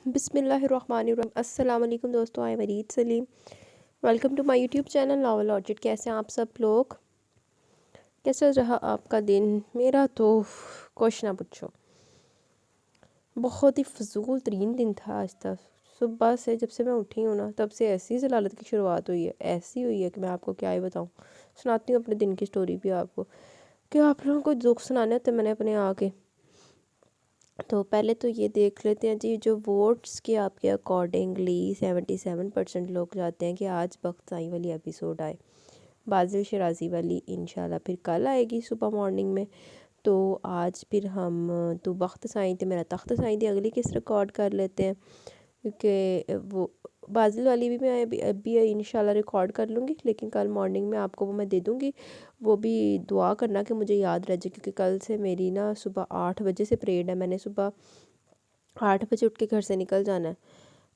बिस्मिल्लाहिर्रहमानिर्रहीम। अस्सलाम वालेकुम दोस्तों, I Wareed Saleem. Welcome to my YouTube channel Novel Orchid. कैसे हैं आप सब लोग? कैसा रहा आपका दिन? मेरा तो कुछ ना पूछो, बहुत ही फजूल तरीन दिन था आज तक। सुबह से जब से मैं उठी हूँ ना, तब से ऐसी जलालत की शुरुआत हुई है, ऐसी हुई है कि मैं आपको क्या ही बताऊँ। सुनाती हूँ अपने दिन की स्टोरी भी आपको, कि आप लोगों को दुख सुनाने होते मैंने अपने आके। तो पहले तो ये देख लेते हैं जी, जो वोट्स के आपके अकॉर्डिंगली 77% लोग चाहते हैं कि आज बख्त साई वाली एपिसोड आए। बाजिल शराजी वाली इंशाल्लाह फिर कल आएगी सुबह मॉर्निंग में। तो आज फिर हम तो बख्त साई थे मेरा तख्त साई थी अगली किस्त रिकॉर्ड कर लेते हैं, क्योंकि वो बाजिल वाली भी मैं अभी इंशाल्लाह रिकॉर्ड कर लूँगी, लेकिन कल मॉर्निंग में आपको वो मैं दे दूँगी। वो भी दुआ करना कि मुझे याद रह जाए, क्योंकि कल से मेरी ना सुबह 8 बजे से परेड है। मैंने सुबह 8 बजे उठ के घर से निकल जाना है,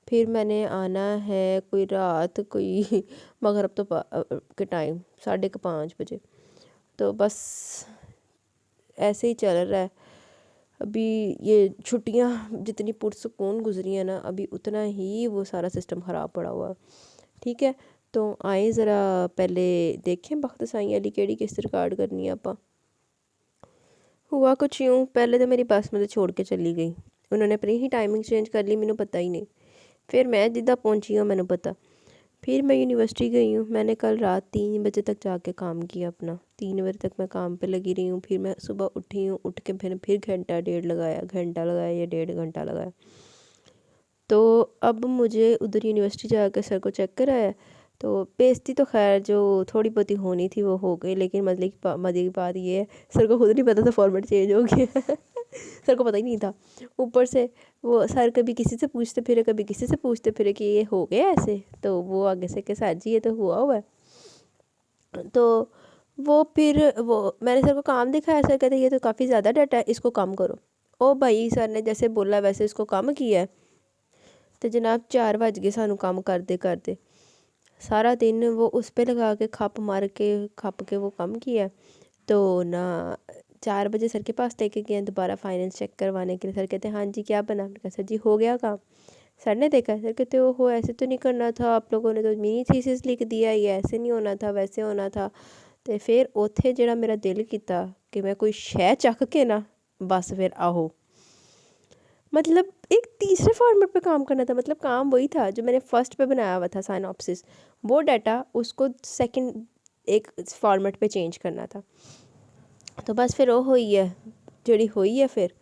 फिर मैंने आना है कोई रात कोई मगरब तो के टाइम 4:30 बजे। तो बस ऐसे ही चल रहा है। अभी ये छुट्टियां जितनी पुरसकून गुजरी है ना, अभी उतना ही वो सारा सिस्टम ख़राब पड़ा हुआ है। ठीक है, तो आए ज़रा पहले देखें बख्त साई अली केड़ी किस्त रिकॉर्ड करनी है आप। हुआ कुछ यूँ, पहले तो मेरी बस मुझे छोड़ के चली गई, उन्होंने अपनी ही टाइमिंग चेंज कर ली, मैंने पता ही नहीं। फिर मैं जिद्दां पहुंची हूँ मैंने पता। फिर मैं यूनिवर्सिटी गई हूँ, मैंने कल रात 3 बजे तक जाके काम किया अपना, 3 बजे तक मैं काम पे लगी रही हूँ। फिर मैं सुबह उठी हूँ, उठ के फिर घंटा डेढ़ लगाया, घंटा लगाया या 1.5 घंटा लगाया। तो अब मुझे उधर यूनिवर्सिटी जाकर सर को चेक कराया। तो बेइज्जती तो खैर जो थोड़ी बहुती होनी थी वो हो गई, लेकिन मज़े की बात ये है, सर को खुद नहीं पता था फॉर्मेट चेंज हो गया सर को पता ही नहीं था। ऊपर से वो सर कभी किसी से पूछते फिरे, कभी किसी से पूछते फिरे कि ये हो गया ऐसे, तो वो आगे से के सर जी ये तो हुआ है। तो वो फिर वो मैंने सर को काम दिखाया, सर कहते ये तो काफ़ी ज़्यादा डाटा है, इसको कम करो। ओ भाई, सर ने जैसे बोला वैसे इसको कम किया है। तो जनाब 4 बज गए सानू काम करते करते, सारा दिन वो उस पे लगा के खप के वो कम किया। तो ना 4 बजे सर के पास लेके गए दोबारा फाइनेंस चेक करवाने के लिए। सर कहते हैं हाँ जी क्या बना? मैंने कहा सर जी हो गया काम। सर ने देखा, सर कहते हो ऐसे तो नहीं करना था, आप लोगों ने तो मिनी थीसिस लिख दिया, ये ऐसे नहीं होना था वैसे होना था। तो फिर उत्थे जेड़ा मेरा दिल किया कि मैं कोई शै चक के ना बस फिर आहो, मतलब एक तीसरे फॉर्मेट पे काम करना था। मतलब काम वही था जो मैंने फर्स्ट पे बनाया हुआ था साइनॉप्सिस, वो डाटा उसको सेकंड एक फॉर्मेट पे चेंज करना था। तो बस फिर वो हुई है जड़ी हुई है, फिर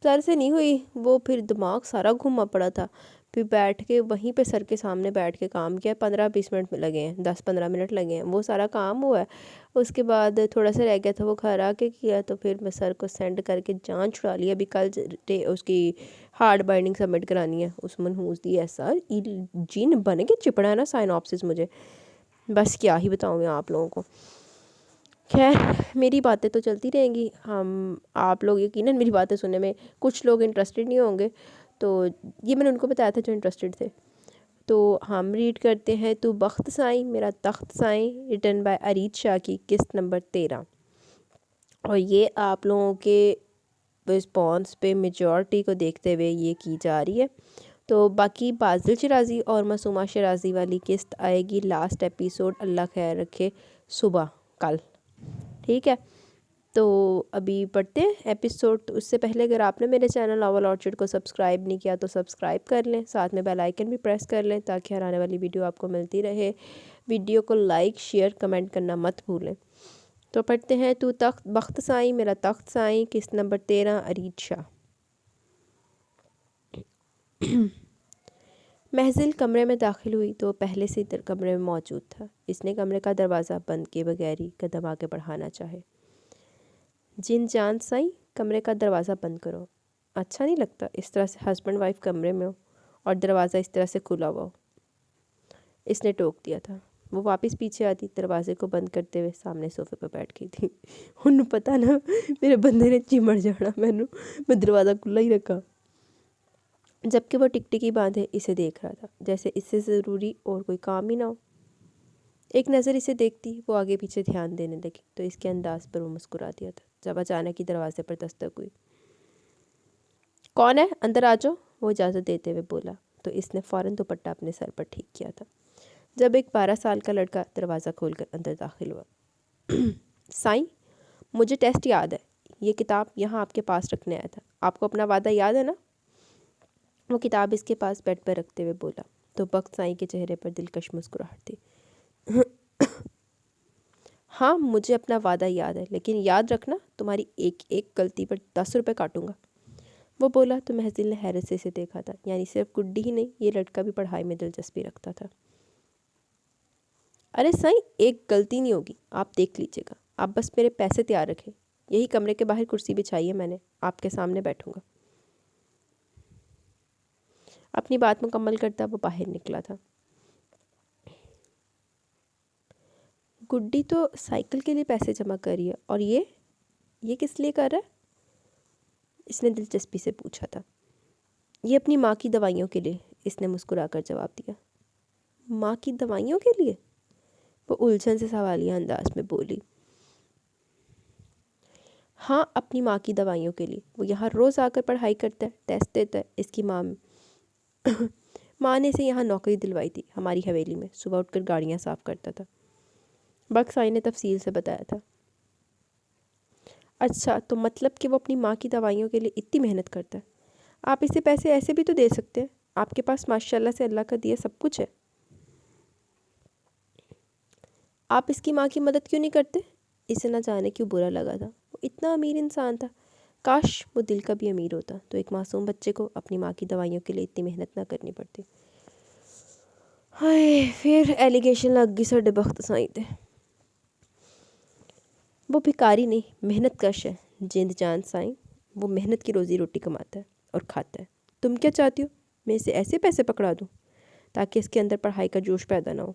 सर से नहीं हुई वो, फिर दिमाग सारा घुमा पड़ा था। फिर बैठ के वहीं पे सर के सामने बैठ के काम किया, 15-20 मिनट में लगे हैं, 10-15 मिनट लगे हैं, वो सारा काम हुआ है। उसके बाद थोड़ा सा रह गया था, वो घर आके किया। तो फिर मैं सर को सेंड करके जान छुड़ा लिया। अभी कल उसकी हार्ड बाइंडिंग सबमिट करानी है। उस मनहूस दी ऐसा जिन बन के चिपड़ा है ना साइनॉप्सिस मुझे, बस क्या ही बताऊँ मैं आप लोगों को। खैर मेरी बातें तो चलती रहेंगी, हम आप लोग यकीनन मेरी बातें सुनने में कुछ लोग इंटरेस्टेड नहीं होंगे, तो ये मैंने उनको बताया था जो इंटरेस्टेड थे। तो हम रीड करते हैं तू बख्त साई मेरा तख्त साई, रिटन बाय अरीज शाह की किस्त नंबर 13। और ये आप लोगों के रिस्पॉन्स पे मेजॉरिटी को देखते हुए ये की जा रही है। तो बाकी बाजिल शराजी और मासूमा शराजी वाली किस्त आएगी लास्ट एपिसोड, अल्लाह खैर रखे, सुबह कल। ठीक है, तो अभी पढ़ते हैं एपिसोड। तो उससे पहले अगर आपने मेरे चैनल नॉवल ऑर्चिड को सब्सक्राइब नहीं किया तो सब्सक्राइब कर लें, साथ में बेल आइकन भी प्रेस कर लें ताकि हर आने वाली वीडियो आपको मिलती रहे। वीडियो को लाइक शेयर कमेंट करना मत भूलें। तो पढ़ते हैं तू तख्त बख्त साई मेरा तख्त साई, किस्त नंबर 13, अरीज शाह। महजिल कमरे में दाखिल हुई तो पहले से कमरे में मौजूद था। इसने कमरे का दरवाज़ा बंद किए बगैर ही कदम आगे बढ़ाना चाहे। जिन जान साई, कमरे का दरवाज़ा बंद करो। अच्छा नहीं लगता इस तरह से हस्बैंड वाइफ कमरे में हो और दरवाज़ा इस तरह से खुला हुआ हो, इसने टोक दिया था। वो वापस पीछे आती, दरवाजे को बंद करते हुए सामने सोफे पर बैठ गई थी। उन्हें पता ना मेरे बंदे ने चिमड़ जाना मैं दरवाज़ा खुला ही रखा। जबकि वो टिकटिकी बांधे इसे देख रहा था, जैसे इससे ज़रूरी और कोई काम ही ना हो। एक नज़र इसे देखती वो आगे पीछे ध्यान देने लगी, तो इसके अंदाज पर वो मुस्कुरा दिया था। जब अचानक ही दरवाजे पर दस्तक हुई। कौन है? अंदर आ जाओ, وہ اجازت دیتے ہوئے بولا تو اس نے فوراً دوپٹہ اپنے سر پر ٹھیک کیا تھا جب ایک 12 سال کا لڑکا دروازہ کھول کر اندر داخل ہوا۔ سائیں، مجھے ٹیسٹ یاد ہے، یہ کتاب یہاں آپ کے پاس رکھنے آیا تھا، آپ کو اپنا وعدہ یاد ہے نا؟ وہ کتاب اس کے پاس بیڈ پر رکھتے ہوئے بولا تو بخت سائیں کے چہرے پر دلکش مسکراہٹ تھی۔ ہاں مجھے اپنا وعدہ یاد ہے، لیکن یاد رکھنا تمہاری ایک ایک غلطی پر 10 روپے کاٹوں گا۔ وہ بولا تو محضل نے حیرت سے اسے دیکھا تھا، یعنی صرف گڈی ہی نہیں، یہ لڑکا بھی پڑھائی میں دلچسپی رکھتا تھا۔ ارے سائیں، ایک غلطی نہیں ہوگی، آپ دیکھ لیجیے گا، آپ بس میرے پیسے تیار رکھیں، یہی کمرے کے باہر کرسی بچھائی ہے میں نے، آپ کے سامنے بیٹھوں گا۔ اپنی بات مکمل کرتا وہ باہر نکلا تھا۔ گڈی تو سائیکل کے لیے پیسے جمع کری ہے، اور یہ کس لیے کر رہا ہے؟ اس نے دلچسپی سے پوچھا تھا۔ یہ اپنی ماں کی دوائیوں کے لیے، اس نے مسکرا کر جواب دیا۔ ماں کی دوائیوں کے لیے؟ وہ الجھن سے سوالیہ انداز میں بولی۔ ہاں اپنی ماں کی دوائیوں کے لیے، وہ یہاں روز آ کر پڑھائی کرتا ہے، ٹیسٹ دیتا ہے۔ اس کی ماں نے اسے یہاں نوکری دلوائی تھی، ہماری حویلی میں، صبح اٹھ کر گاڑیاں صاف کرتا تھا۔ بخت سائیں نے تفصیل سے بتایا تھا۔ اچھا، تو مطلب کہ وہ اپنی ماں کی دوائیوں کے لیے اتنی محنت کرتا ہے؟ آپ اسے پیسے ایسے بھی تو دے سکتے ہیں، آپ کے پاس ماشاءاللہ سے اللہ کا دیا سب کچھ ہے۔ آپ اس کی ماں کی مدد کیوں نہیں کرتے؟ اسے نہ جانے کیوں برا لگا تھا، وہ اتنا امیر انسان تھا، کاش وہ دل کا بھی امیر ہوتا تو ایک معصوم بچے کو اپنی ماں کی دوائیوں کے لیے اتنی محنت نہ کرنی پڑتی۔ ہائے، پھر ایلیگیشن لگ گئی ساڈے بخت سائیں تے۔ وہ بھکاری نہیں، محنت کش ہے جند جان سائیں، وہ محنت کی روزی روٹی کماتا ہے اور کھاتا ہے۔ تم کیا چاہتی ہو، میں اسے ایسے پیسے پکڑا دوں تاکہ اس کے اندر پڑھائی کا جوش پیدا نہ ہو،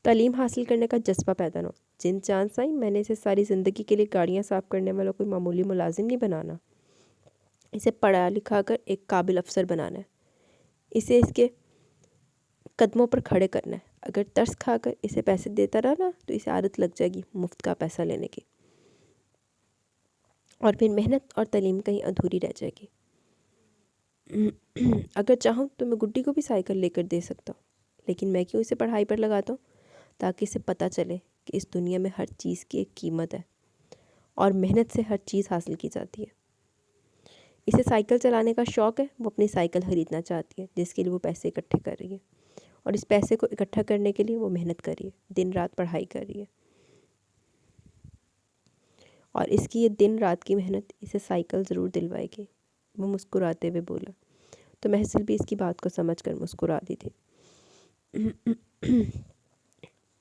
تعلیم حاصل کرنے کا جذبہ پیدا نہ ہو؟ جند جان سائیں، میں نے اسے ساری زندگی کے لیے گاڑیاں صاف کرنے والا کوئی معمولی ملازم نہیں بنانا، اسے پڑھا لکھا کر ایک قابل افسر بنانا ہے، اسے اس کے قدموں پر کھڑے کرنا ہے۔ اگر ترس کھا کر اسے پیسے دیتا رہا نا تو اسے عادت لگ جائے گی مفت کا پیسہ لینے کی، اور پھر محنت اور تعلیم کہیں ادھوری رہ جائے گی۔ اگر چاہوں تو میں گڈی کو بھی سائیکل لے کر دے سکتا ہوں، لیکن میں کیوں اسے پڑھائی پر لگاتا ہوں؟ تاکہ اسے پتہ چلے کہ اس دنیا میں ہر چیز کی ایک قیمت ہے اور محنت سے ہر چیز حاصل کی جاتی ہے۔ اسے سائیکل چلانے کا شوق ہے، وہ اپنی سائیکل خریدنا چاہتی ہے جس کے لیے وہ پیسے اکٹھے کر رہی ہے، اور اس پیسے کو اکٹھا کرنے کے لیے وہ محنت کر رہی ہے، دن رات پڑھائی کر رہی ہے، اور اس کی یہ دن رات کی محنت اسے سائیکل ضرور دلوائے گی۔ وہ مسکراتے ہوئے بولا تو محضل بھی اس کی بات کو سمجھ کر مسکرا دی تھی۔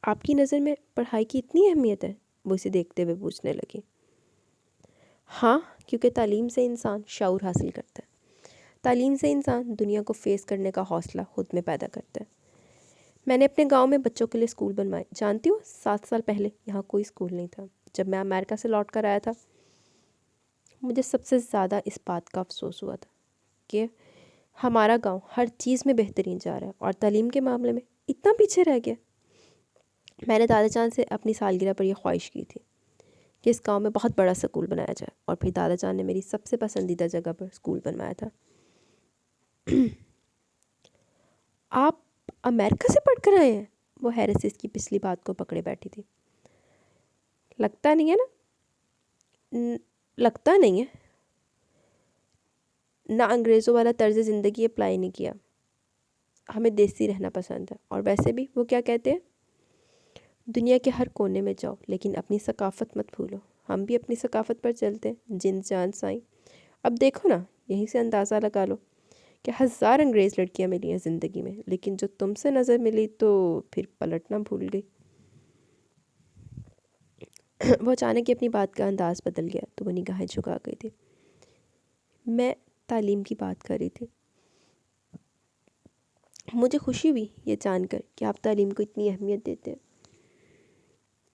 آپ کی نظر میں پڑھائی کی اتنی اہمیت ہے؟ وہ اسے دیکھتے ہوئے پوچھنے لگی۔ ہاں، کیونکہ تعلیم سے انسان شعور حاصل کرتا ہے، تعلیم سے انسان دنیا کو فیس کرنے کا حوصلہ خود میں پیدا کرتا ہے۔ میں نے اپنے گاؤں میں بچوں کے لیے اسکول بنوائے، جانتی ہوں 7 سال پہلے یہاں کوئی اسکول نہیں تھا۔ جب میں امریکہ سے لوٹ کر آیا تھا مجھے سب سے زیادہ اس بات کا افسوس ہوا تھا کہ ہمارا گاؤں ہر چیز میں بہترین جا رہا ہے اور تعلیم کے معاملے میں اتنا پیچھے رہ گیا۔ میں نے دادا جان سے اپنی سالگرہ پر یہ خواہش کی تھی کہ اس گاؤں میں بہت بڑا اسکول بنایا جائے، اور پھر دادا جان نے میری سب سے پسندیدہ جگہ پر اسکول بنوایا تھا۔ آپ امریکہ سے پڑھ کر آئے ہیں؟ وہ حیرت سے اس کی پچھلی بات کو پکڑے بیٹھی تھی۔ لگتا نہیں ہے نا؟ لگتا نہیں ہے، نہ انگریزوں والا طرز زندگی اپلائی نہیں کیا، ہمیں دیسی رہنا پسند ہے، اور ویسے بھی وہ کیا کہتے ہیں، دنیا کے ہر کونے میں جاؤ لیکن اپنی ثقافت مت بھولو۔ ہم بھی اپنی ثقافت پر چلتے ہیں جند جان سائیں۔ اب دیکھو نا، یہیں سے اندازہ لگا لو کہ 1000 انگریز لڑکیاں ملی ہیں زندگی میں، لیکن جو تم سے نظر ملی تو پھر پلٹنا بھول گئی۔ وہ اچانک ہی اپنی بات کا انداز بدل گیا تو وہ نگاہیں جھکا گئی تھی۔ میں تعلیم کی بات کر رہی تھی۔ مجھے خوشی ہوئی یہ جان کر کہ آپ تعلیم کو اتنی اہمیت دیتے ہیں۔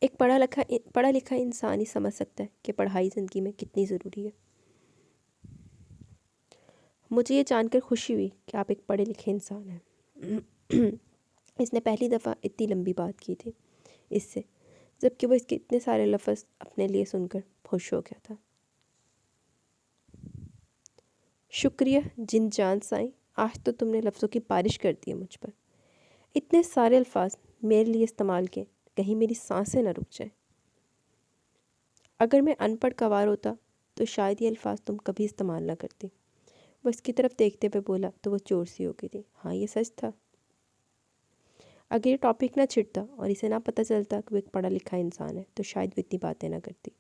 ایک پڑھا لکھا انسان ہی سمجھ سکتا ہے کہ پڑھائی زندگی میں کتنی ضروری ہے۔ مجھے یہ جان کر خوشی ہوئی کہ آپ ایک پڑھے لکھے انسان ہیں۔ اس نے پہلی دفعہ اتنی لمبی بات کی تھی اس سے، جبکہ وہ اس کے اتنے سارے لفظ اپنے لیے سن کر خوش ہو گیا تھا۔ शुक्रिया जिन जान साईं, आज तो तुमने लफ्ज़ों की बारिश कर दी है मुझ पर। इतने सारे अल्फाज मेरे लिए इस्तेमाल किए, कहीं मेरी सांसें न रुक जाए। अगर मैं अनपढ़ गँवार होता तो शायद ये अल्फाज तुम कभी इस्तेमाल ना करती। वो इसकी तरफ देखते हुए बोला तो वो चोर सी हो गई थी। हाँ, ये सच था। अगर ये टॉपिक ना छिड़ता और इसे ना पता चलता कि वो एक पढ़ा लिखा इंसान है तो शायद वो इतनी बातें ना करती।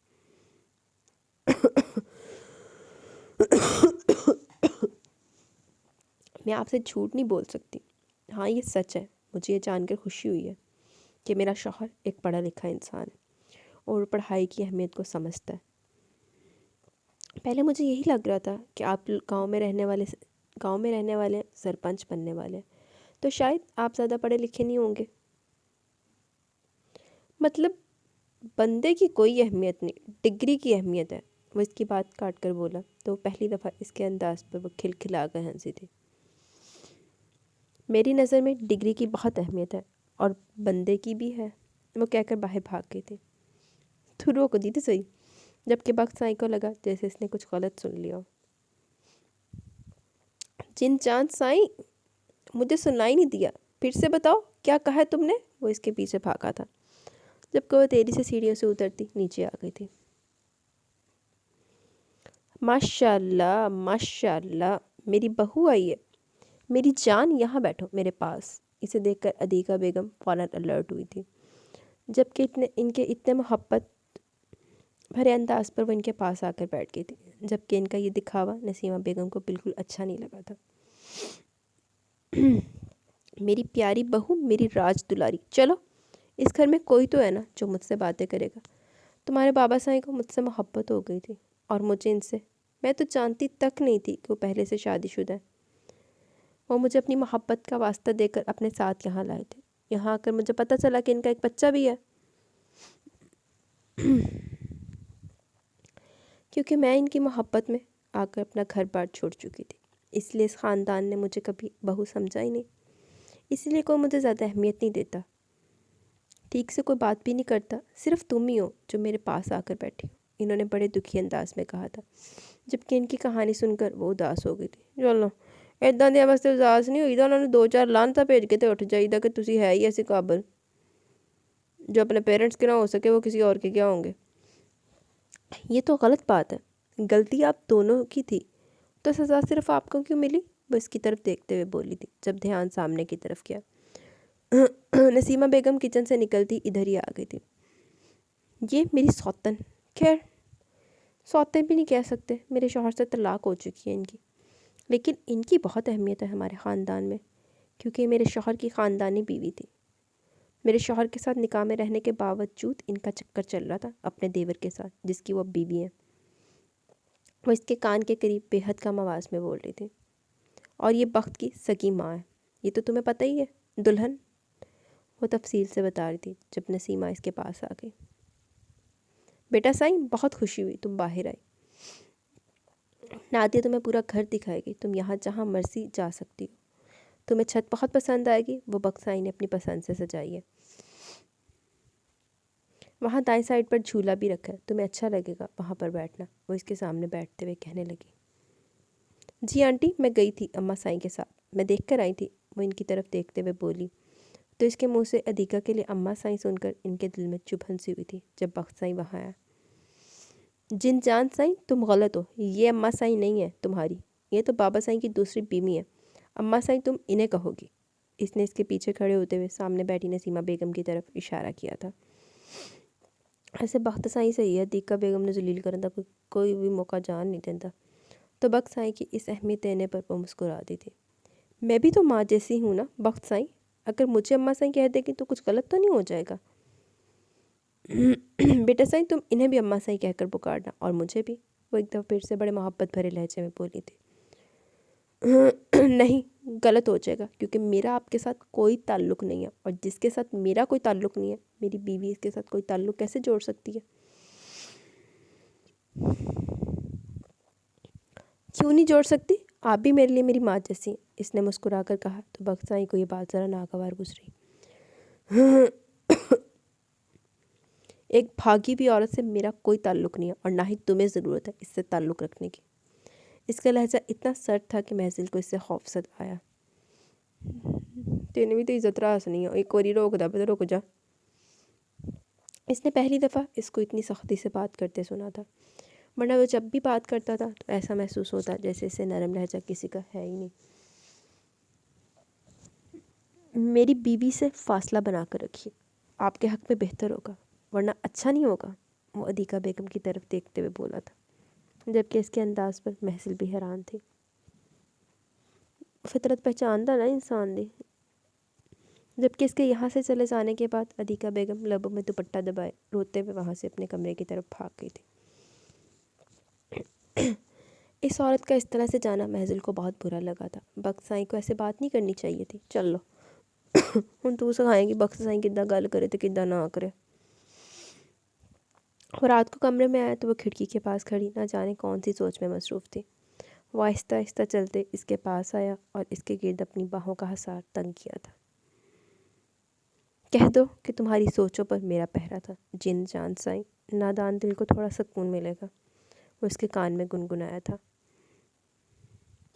मैं आपसे झूठ नहीं बोल सकती। हाँ, ये सच है। मुझे ये जानकर खुशी हुई है कि मेरा शौहर एक पढ़ा लिखा इंसान है और पढ़ाई की अहमियत को समझता है। पहले मुझे यही लग रहा था कि आप गांव में रहने वाले सरपंच बनने वाले हैं, तो शायद आप ज़्यादा पढ़े लिखे नहीं होंगे। मतलब बंदे की कोई अहमियत नहीं, डिग्री की अहमियत है। वो इसकी बात काट कर बोला तो पहली दफ़ा इसके अंदाज पर वो खिलखिला कर हंसी थी। मेरी नज़र में डिग्री की बहुत अहमियत है और बंदे की भी है, वो कहकर बाहर भाग गई थी। तू रोक दी थी सही, जबकि बख्त साई को लगा जैसे इसने कुछ गलत सुन लिया हो। जिन चांद साई, मुझे सुनाई नहीं दिया, फिर से बताओ क्या कहा है तुमने। वो इसके पीछे भागा था जबकि वो तेजी से सीढ़ियों से उतरती नीचे आ गई थी। माशाल्लाह माशाल्लाह, मेरी बहू आई है। मेरी जान, यहाँ बैठो मेरे पास। इसे देखकर अदीका बेगम फ़ौरन अलर्ट हुई थी, जबकि इनके इतने मोहब्बत भरे अंदाज पर वो इनके पास आकर बैठ गई थी, जबकि इनका ये दिखावा नसीमा बेगम को बिल्कुल अच्छा नहीं लगा था। मेरी प्यारी बहू, मेरी राज दुलारी, चलो इस घर में कोई तो है ना जो मुझसे बातें करेगा। तुम्हारे बाबा साईं को मुझसे मोहब्बत हो गई थी और मुझे इनसे। मैं तो जानती तक नहीं थी कि वो पहले से शादीशुदा है। वो मुझे अपनी मोहब्बत का वास्ता देकर अपने साथ यहाँ लाए थे। यहाँ आकर मुझे पता चला कि इनका एक बच्चा भी है। क्योंकि मैं इनकी मोहब्बत में आकर अपना घर बार छोड़ चुकी थी, इसलिए इस ख़ानदान ने मुझे कभी बहू समझा ही नहीं। इसलिए कोई मुझे ज़्यादा अहमियत नहीं देता, ठीक से कोई बात भी नहीं करता। सिर्फ तुम ही हो जो मेरे पास आकर बैठी हो, इन्होंने बड़े दुखी अंदाज में कहा था, जबकि इनकी कहानी सुनकर वो उदास हो गई थी। चलो इदां दे वास्ते उदास नहीं हुई, उन्होंने 2-4 लानता भेज के तो उठ जाइदा कि तुसी है ही ऐसे काबल, जो अपने पेरेंट्स के ना हो सके वो किसी और के क्या होंगे। ये तो गलत बात है, गलती आप दोनों की थी, तो सज़ा सिर्फ आपको क्यों मिली। वो इसकी तरफ देखते हुए बोली थी, जब ध्यान सामने की तरफ किया। नसीमा बेगम किचन से निकलती इधर ही आ गई थी। ये मेरी सौतन, खैर सौतन भी नहीं कह सकते, मेरे शौहर से तलाक हो चुकी है इनकी, लेकिन इनकी बहुत अहमियत है हमारे ख़ानदान में, क्योंकि मेरे शौहर की ख़ानदानी बीवी थी। मेरे शौहर के साथ निकाह में रहने के बावजूद इनका चक्कर चल रहा था अपने देवर के साथ, जिसकी वो अब बीवी है। वो इसके कान के करीब बेहद कम आवाज़ में बोल रही थी। और ये बख्त की सगी माँ है, ये तो तुम्हें पता ही है, दुल्हन। वो तफसील से बता रही थी जब नसीमा इसके पास आ गई। बेटा साईं, बहुत खुशी हुई तुम बाहर आई। नादिया तुम्हें पूरा घर दिखाएगी, तुम यहाँ जहाँ मर्जी जा सकती हो। तुम्हें छत बहुत पसंद आएगी, वो बख्त साईं ने अपनी पसंद से सजाई है। वहाँ दाएं साइड पर झूला भी रखा है, तुम्हें अच्छा लगेगा वहाँ पर बैठना। वो इसके सामने बैठते हुए कहने लगी। जी आंटी, मैं गई थी अम्मा साईं के साथ, मैं देख कर आई थी। वो इनकी तरफ देखते हुए बोली तो इसके मुंह से अदीका के लिए अम्मा साईं सुनकर इनके दिल में चुभन सी हुई थी। जब बख्त साईं वहाँ आया, जिन जान साईं, तुम गलत हो, ये अम्मा साईं नहीं है तुम्हारी, ये तो बाबा साईं की दूसरी बीवी है। अम्मा साईं तुम इन्हें कहोगी। इसने इसके पीछे खड़े होते हुए सामने बैठी नसीमा बेगम की तरफ इशारा किया था। ऐसे बख्त साईं सही है, अदीका बेगम ने जलील करने का कोई भी मौका जान नहीं देता। तो बख्त साईं की इस अहमियत देने पर वो मुस्कुरा दी थी। मैं भी तो माँ जैसी हूँ ना बख्त साईं, अगर मुझे अम्मा साईं कह देगी तो कुछ गलत तो नहीं हो जाएगा। बेटा साईं, तुम इन्हें भी अम्मा साईं कहकर पुकारना और मुझे भी। वो एक दफ़ा फिर से बड़े मोहब्बत भरे लहजे में बोली थी। नहीं, गलत हो जाएगा, क्योंकि मेरा आपके साथ कोई ताल्लुक़ नहीं है, और जिसके साथ मेरा कोई ताल्लुक़ नहीं है, मेरी बीवी इसके साथ कोई ताल्लुक़ कैसे जोड़ सकती है। क्यों नहीं जोड़ सकती, आप भी मेरे लिए मेरी माँ जैसी हैं, इसने मुस्कुराकर कहा। तो बख्त साईं को ये बात ज़रा नागवार गुजरी। एक भागी भी औरत से मेरा कोई ताल्लुक़ नहीं है, और ना ही तुम्हें ज़रूरत है इससे ताल्लुक़ रखने की। اس کا لہجہ اتنا سرد تھا کہ محضل کو اس سے خوفزد آیا۔ تینے بھی تو عزت راس نہیں ہے، ایک کوری روک دا پتہ رک جا۔ اس نے پہلی دفعہ اس کو اتنی سختی سے بات کرتے سنا تھا، ورنہ وہ جب بھی بات کرتا تھا تو ایسا محسوس ہوتا جیسے اسے نرم لہجہ کسی کا ہے ہی نہیں۔ میری بیوی سے فاصلہ بنا کر رکھیے، آپ کے حق میں بہتر ہوگا، ورنہ اچھا نہیں ہوگا، وہ عدیقہ بیگم کی طرف دیکھتے ہوئے بولا تھا، جبکہ اس کے انداز پر محضل بھی حیران تھی۔ فطرت پہچاندہ نا انسان دی۔ جبکہ اس کے یہاں سے چلے جانے کے بعد عدیقہ بیگم لبوں میں دوپٹہ دبائے روتے ہوئے وہاں سے اپنے کمرے کی طرف بھاگ گئی تھی۔ اس عورت کا اس طرح سے جانا محضل کو بہت برا لگا تھا۔ بخت سائیں کو ایسے بات نہیں کرنی چاہیے تھی۔ چل لو ہن تو سکھائیں گی بخت سائیں کدّا گل کرے تو کدّا نہ کرے۔ وہ رات کو کمرے میں آیا تو وہ کھڑکی کے پاس کھڑی نہ جانے کون سی سوچ میں مصروف تھی۔ وہ آہستہ آہستہ چلتے اس کے پاس آیا اور اس کے گرد اپنی باہوں کا حصار تنگ کیا تھا۔ کہہ دو کہ تمہاری سوچوں پر میرا پہرا تھا، جن جان سائیں، نادان دل کو تھوڑا سکون ملے گا۔ وہ اس کے کان میں گنگنایا تھا۔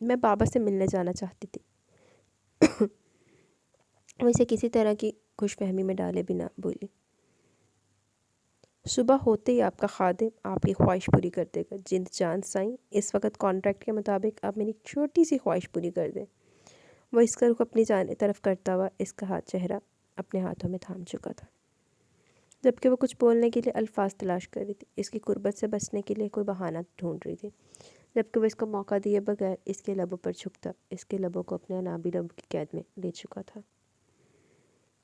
میں بابا سے ملنے جانا چاہتی تھی۔ وہ اسے کسی طرح کی خوش فہمی میں ڈالے بنا بولی۔ صبح ہوتے ہی آپ کا خادم آپ کی خواہش پوری کر دے گا، جند جان سائیں، اس وقت کانٹریکٹ کے مطابق آپ میری چھوٹی سی خواہش پوری کر دیں۔ وہ اس کا رخ اپنی طرف کرتا ہوا اس کا چہرہ اپنے ہاتھوں میں تھام چکا تھا، جبکہ وہ کچھ بولنے کے لیے الفاظ تلاش کر رہی تھی، اس کی قربت سے بچنے کے لیے کوئی بہانہ ڈھونڈ رہی تھی، جبکہ وہ اس کو موقع دیے بغیر اس کے لبوں پر جھکتا اس کے لبوں کو اپنے انابی لبوں کی قید میں لے چکا تھا۔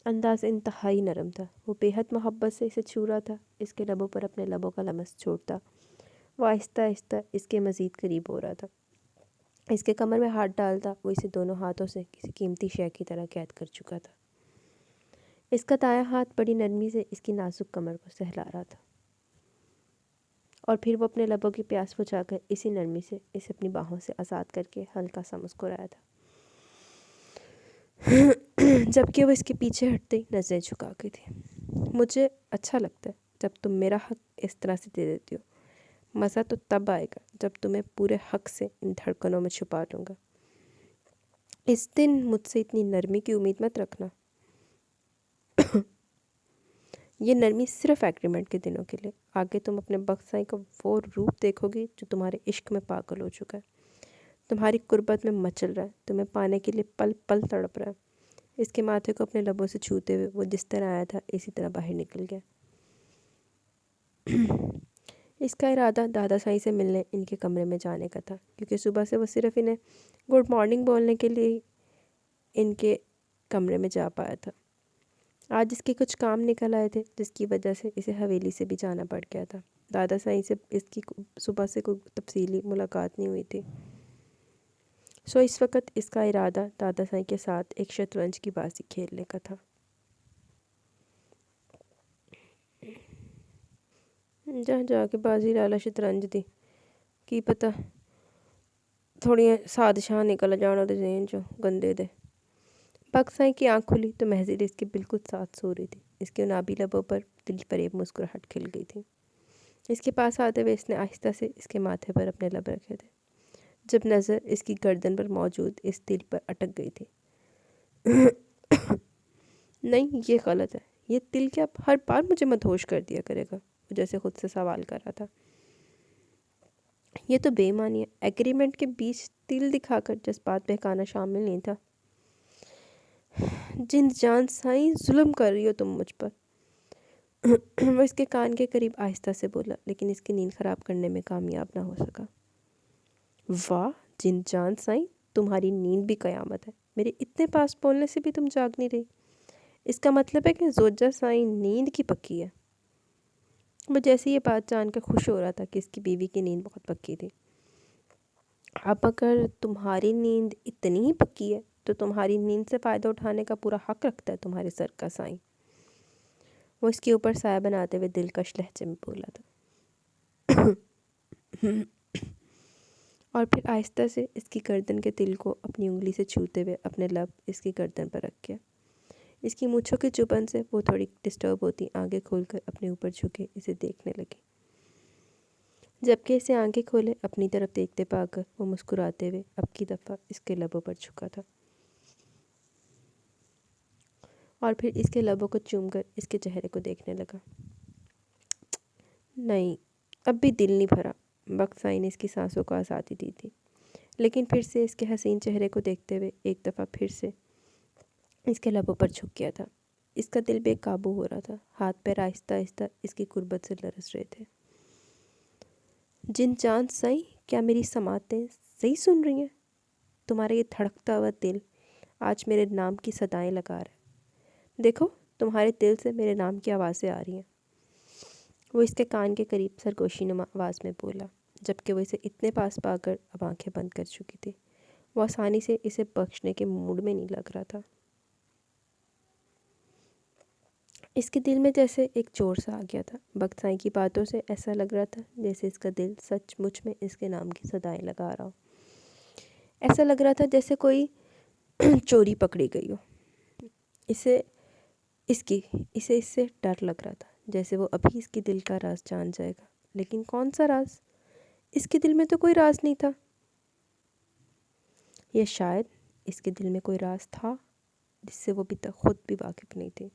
انداز انتہائی نرم تھا، وہ بے حد محبت سے اسے چھو رہا تھا، اس کے لبوں پر اپنے لبوں کا لمس چھوڑتا وہ آہستہ آہستہ اس کے مزید قریب ہو رہا تھا، اس کے کمر میں ہاتھ ڈالتا وہ اسے دونوں ہاتھوں سے کسی قیمتی شے کی طرح قید کر چکا تھا۔ اس کا دایاں ہاتھ بڑی نرمی سے اس کی نازک کمر کو سہلا رہا تھا، اور پھر وہ اپنے لبوں کی پیاس بجھا کر اسی نرمی سے اسے اپنی باہوں سے آزاد کر کے ہلکا سا مسکرایا تھا، جبکہ وہ اس کے پیچھے ہٹتے ہی نظریں جھکا گئی تھی۔ مجھے اچھا لگتا ہے جب تم میرا حق اس طرح سے دے دیتی ہو، مزہ تو تب آئے گا جب تمہیں پورے حق سے ان دھڑکنوں میں چھپا لوں گا۔ اس دن مجھ سے اتنی نرمی کی امید مت رکھنا، یہ نرمی صرف ایگریمنٹ کے دنوں کے لیے، آگے تم اپنے بخت سائیں کا وہ روپ دیکھو گی جو تمہارے عشق میں پاگل ہو چکا ہے، تمہاری قربت میں مچل رہا ہے، تمہیں پانے کے لیے پل پل تڑپ رہا ہے۔ اس کے ماتھے کو اپنے لبوں سے چھوتے ہوئے وہ جس طرح آیا تھا اسی طرح باہر نکل گیا۔ اس کا ارادہ دادا سائیں سے ملنے ان کے کمرے میں جانے کا تھا، کیونکہ صبح سے وہ صرف انہیں گڈ مارننگ بولنے کے لیے ان کے کمرے میں جا پایا تھا۔ آج اس کے کچھ کام نکل آئے تھے جس کی وجہ سے اسے حویلی سے بھی جانا پڑ گیا تھا۔ دادا سائیں سے اس کی صبح سے کوئی تفصیلی ملاقات نہیں ہوئی تھی، سو اس وقت اس کا ارادہ دادا سائیں کے ساتھ ایک شطرنج کی بازی کھیلنے کا تھا۔ جا جا کے بازی لالا شطرنج دی، کی پتہ تھوڑی سادشاہ نکل جانا دے ذہن چوں گندے دے۔ بخت سائیں کی آنکھ کھلی تو محضر اس کے بالکل ساتھ سو رہی تھی، اس کے نابی لبوں پر دل فریب مسکراہٹ کھل گئی تھی۔ اس کے پاس آتے ہوئے اس نے آہستہ سے اس کے ماتھے پر اپنے لب رکھے تھے، جب نظر اس کی گردن پر موجود اس تل پر اٹک گئی تھی۔ نہیں، یہ غلط ہے، یہ تل کیا ہر بار مجھے مدہوش کر دیا کرے گا؟ وہ جیسے خود سے سوال کر رہا تھا۔ یہ تو بے ایمانی ہے، ایگریمنٹ کے بیچ تل دکھا کر جذبات بہکانا شامل نہیں تھا۔ جند جان سائیں، ظلم کر رہی ہو تم مجھ پر۔ وہ اس کے کان کے قریب آہستہ سے بولا، لیکن اس کی نیند خراب کرنے میں کامیاب نہ ہو سکا۔ واہ جند جان سائیں، تمہاری نیند بھی قیامت ہے، میرے اتنے پاس بولنے سے بھی تم جاگ نہیں رہی۔ اس کا مطلب ہے کہ زوجہ سائیں نیند کی پکی ہے۔ وہ جیسے یہ بات جان کر خوش ہو رہا تھا کہ اس کی بیوی کی نیند بہت پکی تھی۔ اب اگر تمہاری نیند اتنی ہی پکی ہے تو تمہاری نیند سے فائدہ اٹھانے کا پورا حق رکھتا ہے تمہارے سر کا سائیں۔ وہ اس کے اوپر سایہ بناتے ہوئے دلکش لہجے میں بولا تھا، اور پھر آہستہ سے اس کی گردن کے تل کو اپنی انگلی سے چھوتے ہوئے اپنے لب اس کی گردن پر رکھ گیا۔ اس کی مونچھوں کی چبھن سے وہ تھوڑی ڈسٹرب ہوتی آنکھیں کھول کر اپنے اوپر جھکے اسے دیکھنے لگی، जबकि इसे आंखें खोले अपनी तरफ देखते पाकर वो मुस्कुराते हुए अब की दफ़ा इसके लबों पर झुका था और फिर इसके लबों को चूमकर इसके चेहरे को देखने लगा। नहीं, अब भी दिल नहीं भरा। बक्साई ने इसकी सांसों को आज़ादी दी थी, लेकिन फिर से इसके हसीन चेहरे को देखते हुए एक दफ़ा फिर से इसके लबों पर झुक गया था। इसका दिल बेकाबू हो रहा था, हाथ पैर आहिस्ता आहिस्ता इसकी कुर्बत से लरस रहे थे। जिन जान साईं, क्या मेरी समातें सही सुन रही हैं? तुम्हारा ये धड़कता हुआ दिल आज मेरे नाम की सदाएं लगा रहा है। देखो, तुम्हारे दिल से मेरे नाम की आवाज़ें आ रही हैं। वो इसके कान के करीब सरगोशीनुमा आवाज़ में बोला, जबकि वो इसे इतने पास पाकर अब आंखें बंद कर चुकी थी। वो आसानी से इसे बख्शने के मूड में नहीं लग रहा था। इसके दिल में जैसे एक जोर सा आ गया था। बक्साई की बातों से ऐसा लग रहा था जैसे इसका दिल सचमुच में इसके नाम की सदाएं लगा रहा हो। ऐसा लग रहा था जैसे कोई चोरी पकड़ी गई हो। इसे इससे डर लग रहा था, जैसे वो अभी इसके दिल का राज जान जाएगा। लेकिन कौन सा राज? इसके दिल में तो कोई राज नहीं था। या शायद इसके दिल में कोई राज था जिससे वो अभी तक खुद भी वाकिफ नहीं थी।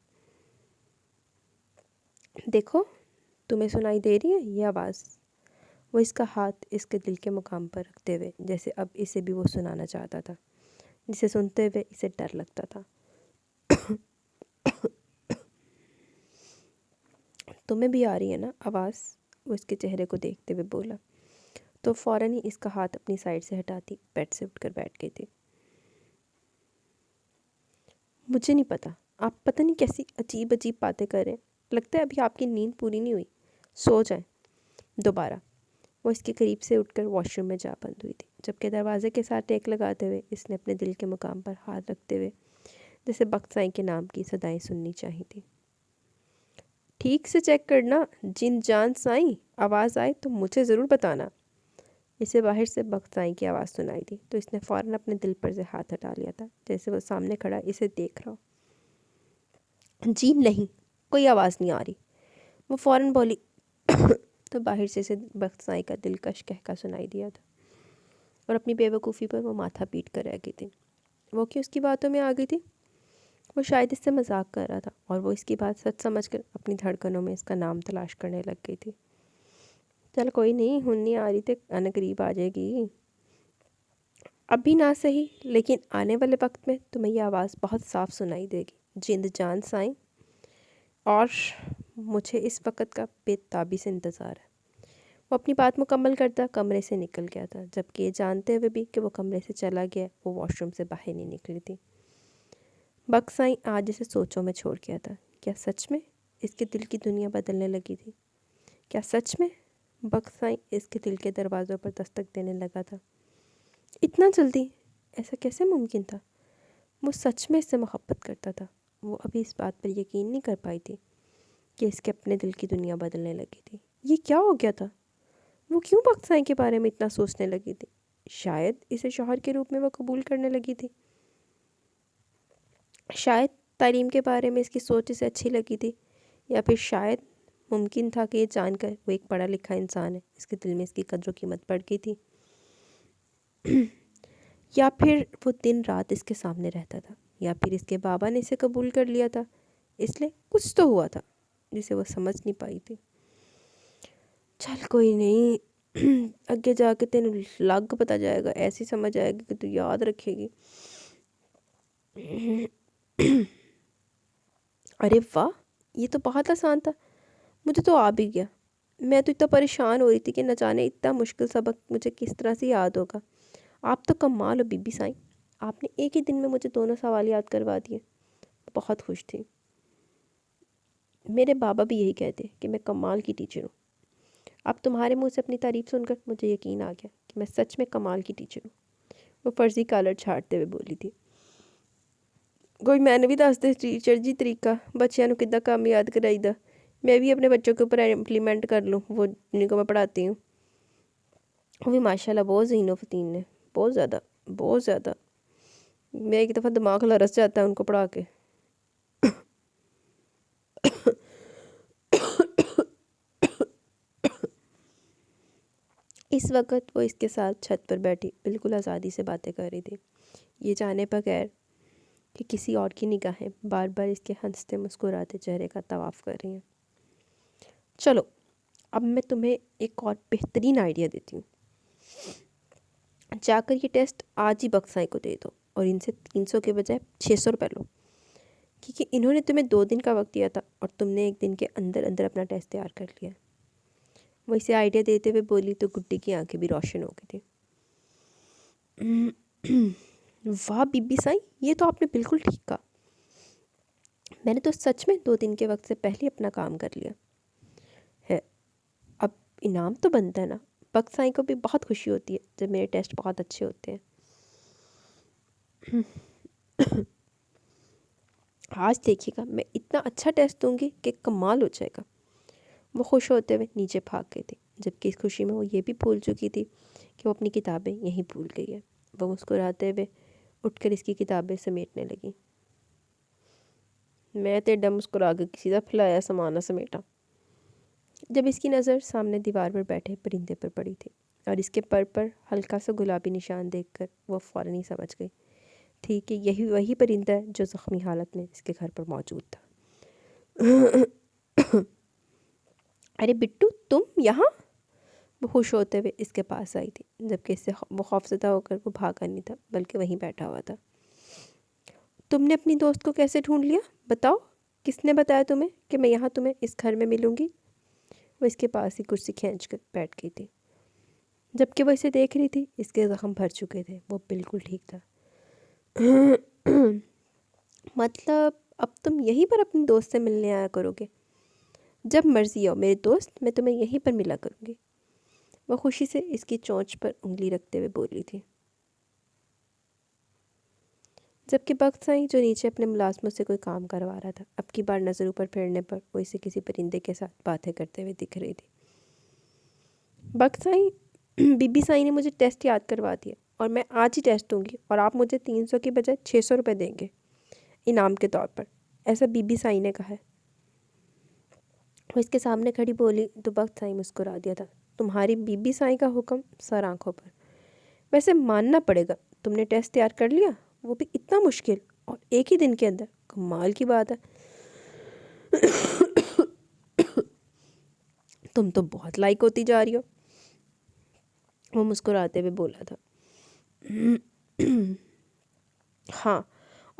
देखो, तुम्हें सुनाई दे रही है ये आवाज़? वो इसका हाथ इसके दिल के मुकाम पर रखते हुए जैसे अब इसे भी वो सुनाना चाहता था, जिसे सुनते हुए इसे डर लगता था। तुम्हें भी आ रही है ना आवाज़? वो इसके चेहरे को देखते हुए बोला। तो फ़ौरन ही इसका हाथ अपनी साइड से हटाती बेड से उठकर बैठ गई थी। मुझे नहीं पता, आप पता नहीं कैसी अजीब अजीब बातें कर रहे हैं। लगता है अभी आपकी नींद पूरी नहीं हुई, सो जाएं दोबारा। वो इसके करीब से उठकर वॉशरूम में जा बंद हुई थी, जबकि दरवाजे के साथ टेक लगाते हुए इसने अपने दिल के मुकाम पर हाथ रखते हुए जैसे बक्साई के नाम की सदाएं सुननी चाहिए थी। ठीक से चेक करना, जिन जान साईं, आवाज़ आए तो मुझे ज़रूर बताना। इसे बाहर से बक्साई की आवाज़ सुनाई दी तो इसने फ़ौरन अपने दिल पर से हाथ हटा लिया था, जैसे वो सामने खड़ा इसे देख रहा हो। जी नहीं, कोई आवाज़ नहीं आ रही, वो फ़ौरन बोली। तो बाहर से इसे बक्साई का दिलकश कहका सुनाई दिया था और अपनी बेवकूफ़ी पर वो माथा पीट कर रह गई थी। वो क्यों उसकी बातों में आ गई थी? वो शायद इससे मजाक कर रहा था और वो इसकी बात सच समझकर अपनी धड़कनों में इसका नाम तलाश करने लग गई थी। चल कोई नहीं, हुन नहीं आ रही तो आने करीब आ जाएगी। अभी ना सही, लेकिन आने वाले वक्त में तुम्हें यह आवाज़ बहुत साफ सुनाई देगी। जिंद जान साईं, और मुझे इस वक्त का बेताबी से इंतज़ार है। वो अपनी बात मुकम्मल करता कमरे से निकल गया था, जबकि ये जानते हुए भी कि वो कमरे से चला गया, वो वॉशरूम से बाहर नहीं निकली थी। बक्साई आज इसे सोचों में छोड़ गया था। क्या सच में इसके दिल की दुनिया बदलने लगी थी? क्या सच में बक्साई इसके दिल के दरवाज़ों पर दस्तक देने लगा था? इतना जल्दी? ऐसा कैसे मुमकिन था? वो सच में इससे मोहब्बत करता था। वो अभी इस बात पर यकीन नहीं कर पाई थी कि इसके अपने दिल की दुनिया बदलने लगी थी। ये क्या हो गया था? वो क्यों बक्साई के बारे में इतना सोचने लगी थी? शायद इसे शौहर के रूप में वो कबूल करने लगी थी। शायद तालीम के बारे में इसकी सोच इसे अच्छी लगी थी, या फिर शायद मुमकिन था कि ये जानकर वो एक पढ़ा लिखा इंसान है, इसके दिल में इसकी कद्र कीमत बढ़ गई थी। या फिर वो दिन रात इसके सामने रहता था, या फिर इसके बाबा ने इसे कबूल कर लिया था, इसलिए कुछ तो हुआ था जिसे वो समझ नहीं पाई थी। चल कोई नहीं, आगे जाके तेन लग पता जाएगा, ऐसी समझ आएगी कि तू याद रखेगी। अरे वाह, ये तो बहुत आसान था, मुझे तो आ भी गया। मैं तो इतना परेशान हो रही थी कि न जाने इतना मुश्किल सबक मुझे किस तरह से याद होगा। आप तो कमाल हो बीबी साईं, आपने एक ही दिन में मुझे दोनों सवाल याद करवा दिए। बहुत खुश थी। मेरे बाबा भी यही कहते कि मैं कमाल की टीचर हूँ। अब तुम्हारे मुंह से अपनी तारीफ सुनकर मुझे यकीन आ गया कि मैं सच में कमाल की टीचर हूँ। वो फर्जी कॉलर छाड़ते हुए बोली थी। कोई मैंने भी दस दे टीचर जी तरीका बच्चों को कितना काम याद कराईदा, मैं भी अपने बच्चों के ऊपर इम्प्लीमेंट कर लूँ। वो जिनको मैं पढ़ाती हूँ वो भी माशाल्लाह बहुत ज़हीन व फतीन ने, बहुत ज़्यादा। मैं एक दफ़ा दिमाग लरस जाता है उनको पढ़ा के। इस वक्त वो इसके साथ छत पर बैठी बिल्कुल आज़ादी से बातें कर रही थी, ये जाने बगैर कि किसी और की निगाहें बार बार इसके हंसते मुस्कुराते चेहरे का तवाफ़ कर रही हैं। चलो अब मैं तुम्हें एक और बेहतरीन आइडिया देती हूँ, जाकर ये टेस्ट आज ही बक्साई को दे दो और इनसे 300 के बजाय 600 रुपये लो, क्योंकि इन्होंने तुम्हें 2 दिन का वक्त दिया था और तुमने 1 दिन के अंदर अंदर अपना टेस्ट तैयार कर लिया। वो इसे आइडिया देते हुए बोली तो गुड्डी की आंखें भी रोशन हो गई थी। वाह बीबी साई, ये तो आपने बिल्कुल ठीक कहा। मैंने तो सच में 2 दिन के वक्त से पहले अपना काम कर लिया है। अब इनाम तो बनता है ना। बक साई को भी बहुत खुशी होती है जब मेरे टेस्ट बहुत अच्छे होते हैं। आज देखिएगा मैं इतना अच्छा टेस्ट दूंगी कि कमाल हो जाएगा। वो खुश होते हुए नीचे भाग गई थी, जबकि इस खुशी में वो ये भी भूल चुकी थी कि वो अपनी किताबें यहीं भूल गई है। वो मुस्कुराते हुए उठकर इसकी किताबें समेटने लगी। मैं तो एडा मुस्कुरा के किसी का फैलाया समाना समेटा, जब इसकी नज़र सामने दीवार पर बैठे परिंदे पर पड़ी थी और इसके पर हल्का सा गुलाबी निशान देखकर वो फ़ौरन ही समझ गई थी कि यही वही परिंदा है जो ज़ख्मी हालत में इसके घर पर मौजूद था। अरे बिट्टू, तुम यहाँ? वो खुश होते हुए इसके पास आई थी, जबकि इससे वो खौफज़दा होकर वो भागा नहीं था बल्कि वहीं बैठा हुआ था। तुमने अपनी दोस्त को कैसे ढूंढ लिया, बताओ? किसने बताया तुम्हें कि मैं यहाँ तुम्हें इस घर में मिलूँगी? वो इसके पास ही कुर्सी खींच कर बैठ गई थी। जबकि वो इसे देख रही थी, इसके ज़ख्म भर चुके थे, वो बिल्कुल ठीक था। मतलब अब तुम यहीं पर अपनी दोस्त से मिलने आया करोगे? जब मर्ज़ी आओ मेरे दोस्त, मैं तुम्हें यहीं पर मिला करूँगी। वह खुशी से इसकी चोंच पर उंगली रखते हुए बोली थी, जबकि बख्त साईं जो नीचे अपने मुलाजमों से कोई काम करवा रहा था, अब की बार नज़र ऊपर फेरने पर वो इसे किसी परिंदे के साथ बातें करते हुए दिख रही थी। बख्त साईं, बीबी साईं ने मुझे टेस्ट याद करवा दिया और मैं आज ही टेस्ट दूंगी और आप मुझे 300 की बजाय 600 रुपये देंगे इनाम के तौर पर, ऐसा बीबी साईं ने कहा है। वो इसके सामने खड़ी बोली तो बख्त साईं मुस्कुरा दिया था। तुम्हारी बीबी साईं का हुक्म सर आँखों पर। वैसे मानना पड़ेगा, तुमने टेस्ट तैयार कर लिया, वो भी इतना मुश्किल और एक ही दिन के अंदर। कमाल की बात है। तुम तो बहुत लाइक होती जा रही हो, वो मुस्कुराते हुए बोला था। हाँ,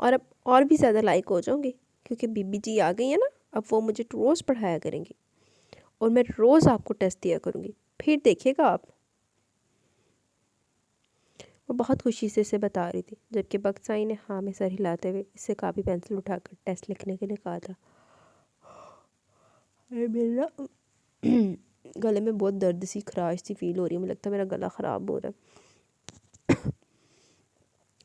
और अब और भी ज़्यादा लाइक हो जाऊंगी क्योंकि बीबी जी आ गई है ना। अब वो मुझे रोज़ पढ़ाया करेंगी और मैं रोज़ आपको टेस्ट दिया करूँगी, फिर देखिएगा आप। वो बहुत खुशी से इसे बता रही थी, जबकि बख्त साई ने हाँ में सर हिलाते हुए इससे कापी पेंसिल उठाकर टेस्ट लिखने के लिए कहा था। अरे मेरा गले में बहुत दर्द सी खराश सी फील हो रही है, मुझे लगता है मेरा गला ख़राब हो रहा है।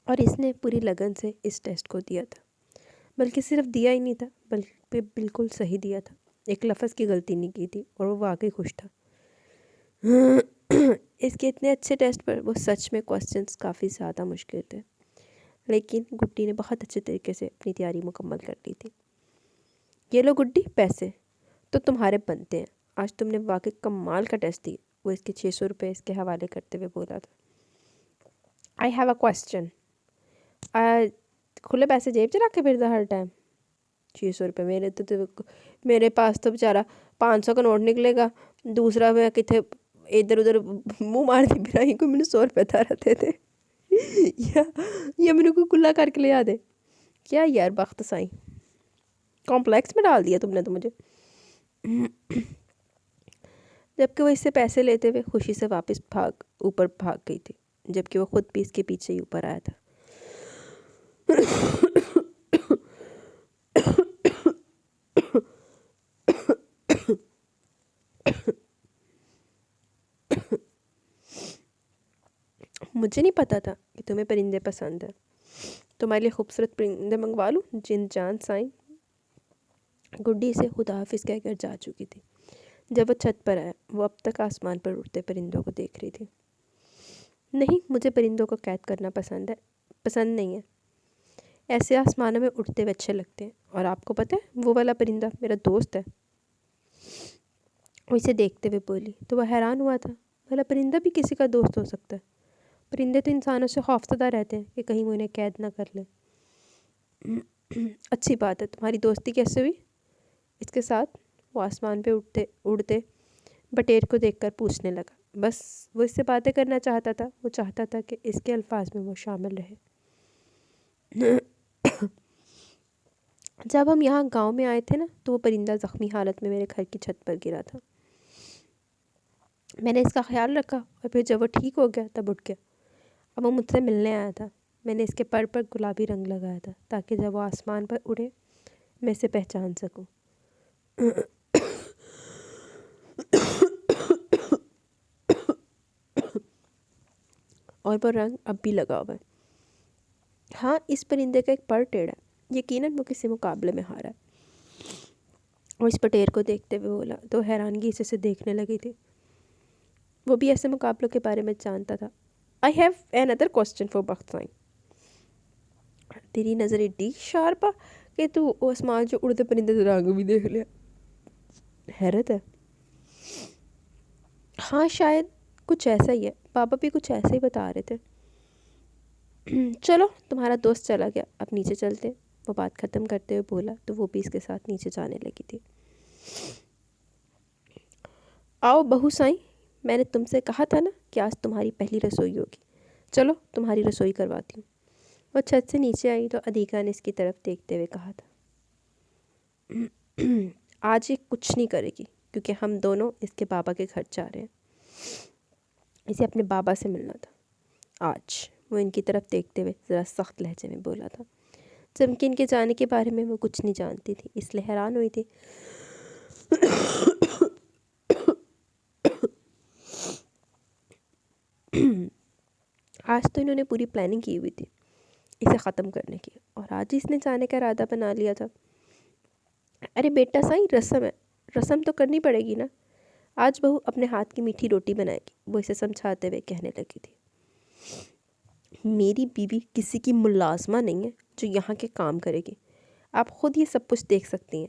और इसने पूरी लगन से इस टेस्ट को दिया था, बल्कि सिर्फ दिया ही नहीं था बल्कि बिल्कुल सही दिया था। एक लफ्ज़ की गलती नहीं की थी और वो वाकई खुश था। इसके इतने अच्छे टेस्ट पर वो सच में क्वेश्चंस काफ़ी ज़्यादा मुश्किल थे, लेकिन गुड्डी ने बहुत अच्छे तरीके से अपनी तैयारी मुकम्मल कर ली थी। ये लो गुड्डी, पैसे तो तुम्हारे बनते हैं, आज तुमने वाकई कमाल का टेस्ट दिया। वो इसके 600 रुपये इसके हवाले करते हुए बोला था। I have a question. खुले पैसे जेब च रख के फिरदा हर टाइम? 600 रुपये मेरे पास तो बेचारा 500 का नोट निकलेगा, दूसरा मैं कितने इधर उधर मुंह मारती फिराई कोई मैंने 100 रुपये था रहते थे। या मेरे को खुला करके ले आ दे। क्या यार बख्त साईं, कॉम्प्लेक्स में डाल दिया तुमने तो मुझे। जबकि वो इससे पैसे लेते हुए खुशी से वापस ऊपर भाग गई थी, जबकि वो खुद भी इसके पीछे ही ऊपर आया था। मुझे नहीं पता था कि तुम्हें परिंदे पसंद है। तुम्हारे लिए खूबसूरत परिंदे मंगवा लूँ? जिन जान साईं। गुड्डी से खुदा हाफिज़ कहकर जा चुकी थी। जब वो छत पर आया, वो अब तक आसमान पर उड़ते परिंदों को देख रही थी। नहीं, मुझे परिंदों को कैद करना पसंद नहीं है। ऐसे आसमानों में उड़ते हुए अच्छे लगते हैं। और आपको पता है, वो वाला परिंदा मेरा दोस्त है। वो इसे देखते हुए बोली तो वह हैरान हुआ था। بھلا پرندہ بھی کسی کا دوست ہو سکتا ہے؟ پرندے تو انسانوں سے خوفزدہ رہتے ہیں کہ کہیں وہ انہیں قید نہ کر لیں۔ اچھی بات ہے، تمہاری دوستی کیسے ہوئی اس کے ساتھ؟ وہ آسمان پہ اڑتے بٹیر کو دیکھ کر پوچھنے لگا۔ بس وہ اس سے باتیں کرنا چاہتا تھا، وہ چاہتا تھا کہ اس کے الفاظ میں وہ شامل رہے۔ جب ہم یہاں گاؤں میں آئے تھے نا تو وہ پرندہ زخمی حالت میں میرے گھر کی چھت پر گرا تھا۔ میں نے اس کا خیال رکھا اور پھر جب وہ ٹھیک ہو گیا تب اٹھ گیا۔ اب وہ مجھ سے ملنے آیا تھا۔ میں نے اس کے پر گلابی رنگ لگایا تھا تاکہ جب وہ آسمان پر اڑے میں اسے پہچان سکوں۔ اور وہ رنگ اب بھی لگا ہوا ہے۔ ہاں، اس پرندے کا ایک پر ٹیڑھا ہے، یقیناً وہ کسی مقابلے میں ہارا ہے۔ اور اس پٹیر کو دیکھتے ہوئے بولا تو حیرانگی سے اسے دیکھنے لگی تھی۔ وہ بھی ایسے مقابلوں کے بارے میں جانتا تھا۔ I have another question for بختیان۔ تیری نظر ایڈی شارپ آ کہ تو آسمان جو اڑتے پرندے سے رنگ بھی دیکھ لیا۔ حیرت ہے۔ ہاں شاید کچھ ایسا ہی ہے، پاپا بھی کچھ ایسا ہی بتا رہے تھے۔ چلو تمہارا دوست چلا گیا، اب نیچے چلتے۔ وہ بات ختم کرتے ہوئے بولا تو وہ بھی اس کے ساتھ نیچے جانے لگی تھی۔ آؤ بہو سائیں، میں نے تم سے کہا تھا نا کہ آج تمہاری پہلی رسوئی ہوگی، چلو تمہاری رسوئی کرواتی ہوں۔ وہ چھت سے نیچے آئی تو ادیکا نے اس کی طرف دیکھتے ہوئے کہا تھا، آج یہ کچھ نہیں کرے گی کیونکہ ہم دونوں اس کے بابا کے گھر جا رہے ہیں۔ اسے اپنے بابا سے ملنا تھا آج۔ وہ ان کی طرف دیکھتے ہوئے ذرا سخت لہجے میں بولا تھا، جبکہ ان کے جانے کے بارے میں وہ کچھ نہیں جانتی تھی، اس لیے حیران ہوئی تھی۔ آج تو انہوں نے پوری پلاننگ کی ہوئی تھی اسے ختم کرنے کی، اور آج ہی اس نے جانے کا ارادہ بنا لیا تھا۔ ارے بیٹا سائیں، رسم ہے، رسم تو کرنی پڑے گی نا۔ آج بہو اپنے ہاتھ کی میٹھی روٹی بنائے گی، وہ اسے سمجھاتے ہوئے کہنے لگی تھی۔ میری بیوی کسی کی ملازمہ نہیں ہے جو یہاں کے کام کرے گی، آپ خود یہ سب کچھ دیکھ سکتی ہیں،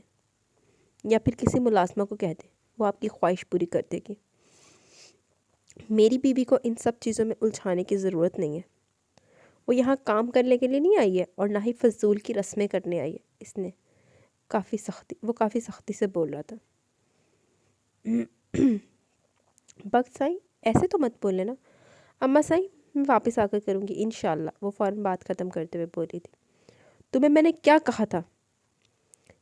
یا پھر کسی ملازمہ کو کہہ دیں، وہ آپ کی خواہش پوری کر دے گی۔ میری بیوی کو ان سب چیزوں میں الجھانے کی ضرورت نہیں ہے، وہ یہاں کام کرنے کے لیے نہیں آئی ہے اور نہ ہی فضول کی رسمیں کرنے آئی ہے۔ اس نے کافی سختی سے بول رہا تھا۔ بخت سائیں ایسے تو مت بولے نا۔ اماں سائیں میں واپس آ کر کروں گی انشاءاللہ، وہ فوراً بات ختم کرتے ہوئے بولی تھی۔ تمہیں میں نے کیا کہا تھا؟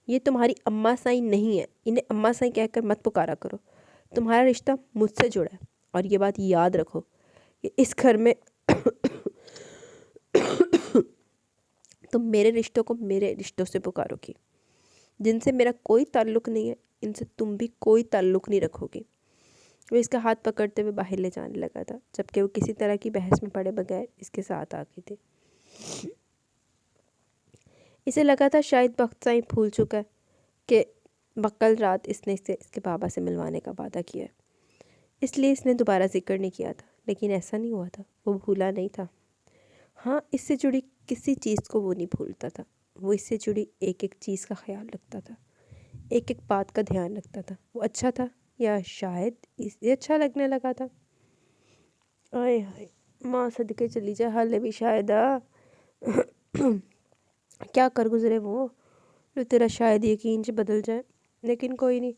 یہ تمہاری اماں سائیں نہیں ہے، انہیں اماں سائیں کہہ کر مت پکارا کرو۔ تمہارا رشتہ مجھ سے جڑا ہے، اور یہ بات یاد رکھو کہ اس گھر میں تم میرے رشتوں کو میرے رشتوں سے پکارو گی، جن سے میرا کوئی تعلق نہیں ہے، ان سے تم بھی کوئی تعلق نہیں رکھو گی۔ وہ اس کا ہاتھ پکڑتے ہوئے باہر لے جانے لگا تھا، جبکہ وہ کسی طرح کی بحث میں پڑے بغیر اس کے ساتھ آ گئی تھی۔ اسے لگا تھا شاید بخت سائیں بھول چکا ہے کہ کل رات اس نے اسے اس کے بابا سے ملوانے کا وعدہ کیا ہے، اس لیے اس نے دوبارہ ذکر نہیں کیا تھا، لیکن ایسا نہیں ہوا تھا، وہ بھولا نہیں تھا۔ ہاں، اس سے جڑی کسی چیز کو وہ نہیں بھولتا تھا، وہ اس سے جڑی ایک ایک چیز کا خیال رکھتا تھا، ایک ایک بات کا دھیان رکھتا تھا۔ وہ اچھا تھا یا شاید اسے اچھا لگنے لگا تھا۔ آئے ہائے، ماں صدقے چلی جائے، حال بھی شاید کیا کر گزرے وہ جو تیرا شاید یقین سے بدل جائے۔ لیکن کوئی نہیں،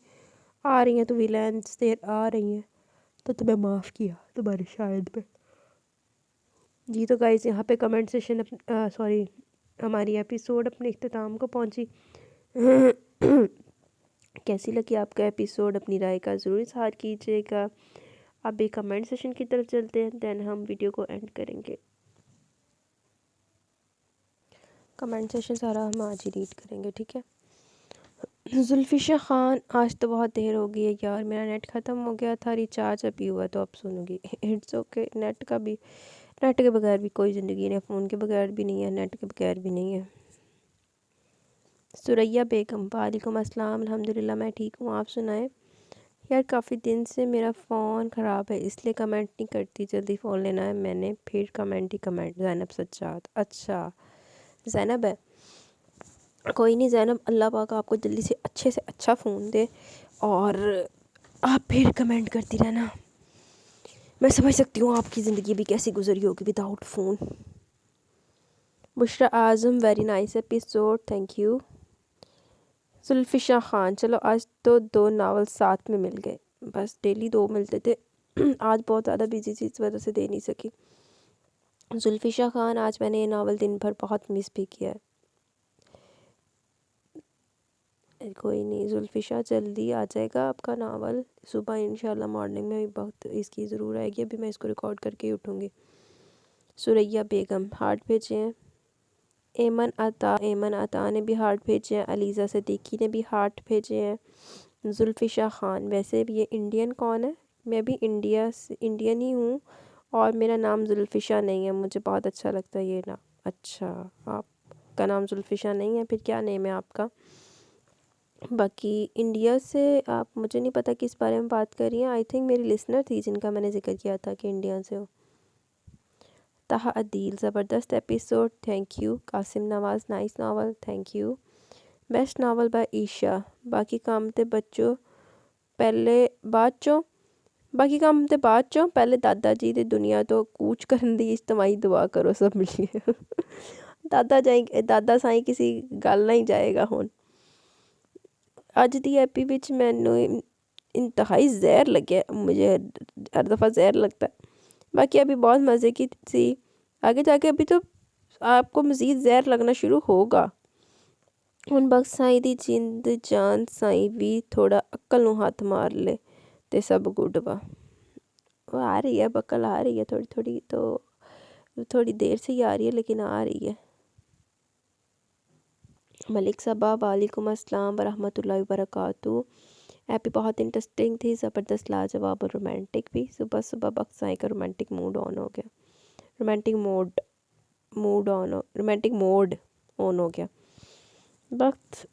آ رہی ہیں تو ویلینس دیر آ رہی ہیں تو تمہیں معاف کیا تمہارے شاید پہ۔ جی تو گائز یہاں پہ کمنٹ سیشن ہماری ایپیسوڈ اپنے اختتام کو پہنچی۔ کیسی لگی آپ کا ایپیسوڈ؟ اپنی رائے کا ضرور اظہار کیجیے گا۔ اب بھی کمنٹ سیشن کی طرف چلتے ہیں، دین ہم ویڈیو کو اینڈ کریں گے۔ کمنٹ سیشن سارا ہم آج ہی ریڈ کریں گے، ٹھیک ہے؟ زلفیشا خان، آج تو بہت دیر ہو گئی ہے یار، میرا نیٹ ختم ہو گیا تھا، ریچارج ابھی ہوا تو اب سنوں گی۔ اٹس اوکے، نیٹ کے بغیر بھی کوئی زندگی نہیں، فون کے بغیر بھی نہیں ہے، نیٹ کے بغیر بھی نہیں ہے۔ سریا بیگم، وعلیکم السلام، الحمدللہ میں ٹھیک ہوں، آپ سنائیں؟ یار کافی دن سے میرا فون خراب ہے اس لیے کمنٹ نہیں کرتی، جلدی فون لینا ہے میں نے، پھر کمنٹ ہی کمنٹ۔ زینب سجاد، اچھا زینب ہے، کوئی نہیں زینب، اللہ پاک آپ کو جلدی سے اچھا فون دے اور آپ پھر کمنٹ کرتی رہنا۔ میں سمجھ سکتی ہوں آپ کی زندگی بھی کیسی گزری ہوگی without phone. Bushra Azam very nice episode, thank you. Zulfisha Khan, چلو آج تو 2 ناول ساتھ میں مل گئے, بس ڈیلی 2 ملتے تھے, آج بہت زیادہ بزی تھی اس وجہ سے دے نہیں سکی. زلفشا خان, آج میں نے یہ ناول دن بھر بہت مس بھی کیا ہے. کوئی نہیں زلفشا, جلدی آ جائے گا آپ کا ناول صبح انشاءاللہ. مارننگ میں بھی بہت اس کی ضرور آئے گی, ابھی میں اس کو ریکارڈ کر کے ہی اٹھوں گی. سریہ بیگم ہارٹ بھیجے ہیں. ایمن عطا نے بھی ہارٹ بھیجے ہیں. علیزہ صدیقی نے بھی ہارٹ بھیجے ہیں. زلفشا خان, ویسے بھی یہ انڈین کون ہے؟ میں بھی انڈین ہی ہوں, اور میرا نام زلفشا نہیں ہے. مجھے بہت اچھا لگتا ہے یہ نام. اچھا, آپ کا نام زلفشا نہیں ہے, پھر کیا نیم ہے آپ کا؟ باقی انڈیا سے آپ, مجھے نہیں پتہ کس بارے میں بات کر رہی ہیں. آئی تھنک میری لسنر تھی جن کا میں نے ذکر کیا تھا کہ انڈیا سے ہو. تہا عدیل, زبردست episode, thank you. Qasim Nawaz, nice novel, thank you. Best novel by Aisha. باقی کام تے بچوں پہلے بعد چوں پہلے دادا جی دی دنیا تو کوچ کرن دی اجتماعی دعا کرو سب مل کے. دادا سائیں کسی گل نہیں جائے گا ہون. اج دی ایپی وچ مینوں انتہائی زہر لگیا, مجھے ہر دفعہ زہر لگتا ہے. باقی ابھی بہت مزے کی تھی, آگے جا کے ابھی تو آپ کو مزید زہر لگنا شروع ہوگا. ہن بخت سائیں دی جند جان سائیں بھی تھوڑا عقل نو ہاتھ مار لے تے سب گڈ وا. وہ آ رہی ہے, بقل آ رہی ہے تھوڑی تھوڑی, تو تھوڑی دیر سے ہی آ رہی ہے لیکن آ رہی ہے. ملک صبا, وعلیکم السلام ورحمۃ اللہ وبرکاتہ. ایپی بہت انٹرسٹنگ تھی, زبردست, لاجواب اور رومانٹک بھی. صبح صبح بخت سائیں کا رومانٹک موڈ آن ہو گیا. رومانٹک موڈ آن ہو گیا. بخت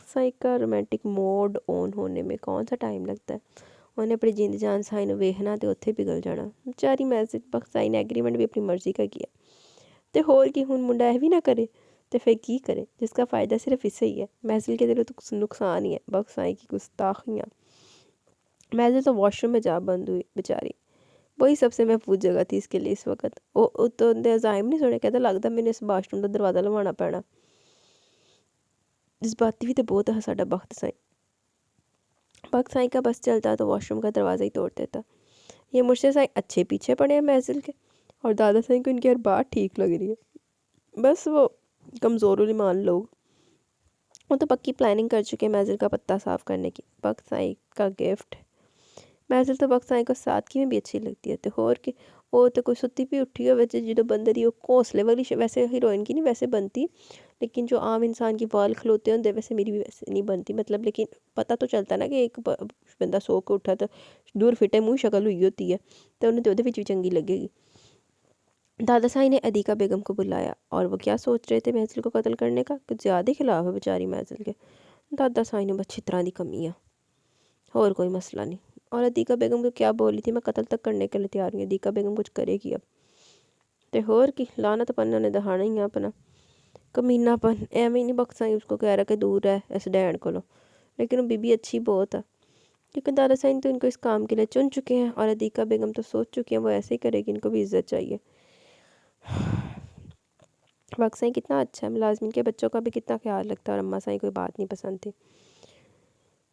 سائیں کا رومانٹک موڈ آن ہونے میں کون سا ٹائم لگتا ہے. انہیں اپنی جند جان سائیں نو ویکھنا تے اوتھے پگھل جانا. بیچاری محض بخت سائیں نے ایگریمنٹ بھی اپنی مرضی کا کیا تے ہور کی, ہن منڈا یہ بھی نہ کرے تے پھر کی کرے, جس کا فائدہ صرف اسے ہی ہے. محضل کے دلوں تو نقصان ہی ہے. بخت سائیں کی گستاخیاں. محضل تو واش روم میں جا بند ہوئی بیچاری, وہی سب سے محفوظ جگہ تھی اس کے لیے اس وقت. وہ تو عزائم نہیں سنے, کہتا لگتا مینوں اس واش روم دا دروازہ لوانا پینا. جذباتی بھی تو بہت ہے ساڈا بخت سائیں. بخت سائیں کا بس چلتا تو واش روم کا دروازہ ہی توڑ دیتا. یہ مرشد سائیں اچھے پیچھے پڑے ہیں محضل کے, اور دادا سائیں کو ان کی ہر بات ٹھیک لگ رہی ہے. بس وہ کمزور الایمان لوگ, وہ تو پکی پلاننگ کر چکے ہیں محضل کا پتہ صاف کرنے کی. بخت سائیں کا گفٹ. محضل تو بخت سائیں کو سادگی میں بھی اچھی لگتی ہے. تو ہور کہ وہ تو کوئی ستی بھی اٹھی ہوئے جدوں بندے دی وہ گھونسلے والی ویسے ہیروئن کی نہیں ویسے بنتی, لیکن جو عام انسان کی وال کھلوتے ہوندے ویسے میری بھی ویسے نہیں بنتی. مطلب لیکن پتہ تو چلتا نا کہ ایک بندہ سو کے اٹھا تو دور فٹے منہ شکل ہوئی ہوتی ہے, تو انہیں تو بھی چنگی لگے گی. دادا سائیں نے عدیقہ بیگم کو بلایا, اور وہ کیا سوچ رہے تھے محضل کو قتل کرنے کا, کچھ زیادہ خلاف ہے بیچاری محضل کے. دادا سائیں نے بس چھتراں دی کمی ہے, اور کوئی مسئلہ نہیں. اور عدیقہ بیگم کو کیا بولی تھی, میں قتل تک کرنے کے لیے تیار ہوں. عدیقہ بیگم کچھ کرے گی اب, تے ہور کی لعنت پن نے دہانا ہی ہے اپنا کمینہ پن. ایویں نہیں بخت سائیں اس کو کہہ رہا کہ دور ہے اس ڈین کولو, لیکن وہ بی اچھی بہت ہے, کیونکہ دادا سائیں تو ان کو اس کام کے لیے چن چکے ہیں, اور عدیقہ بیگم تو سوچ چکی ہیں وہ ایسے ہی کرے گی, ان کو بھی عزت چاہیے. بخت سائیں کتنا اچھا ہے, ملازمین کے بچوں کا بھی کتنا خیال رکھتا ہے, اور اماں سائیں کوئی بات نہیں پسند تھی.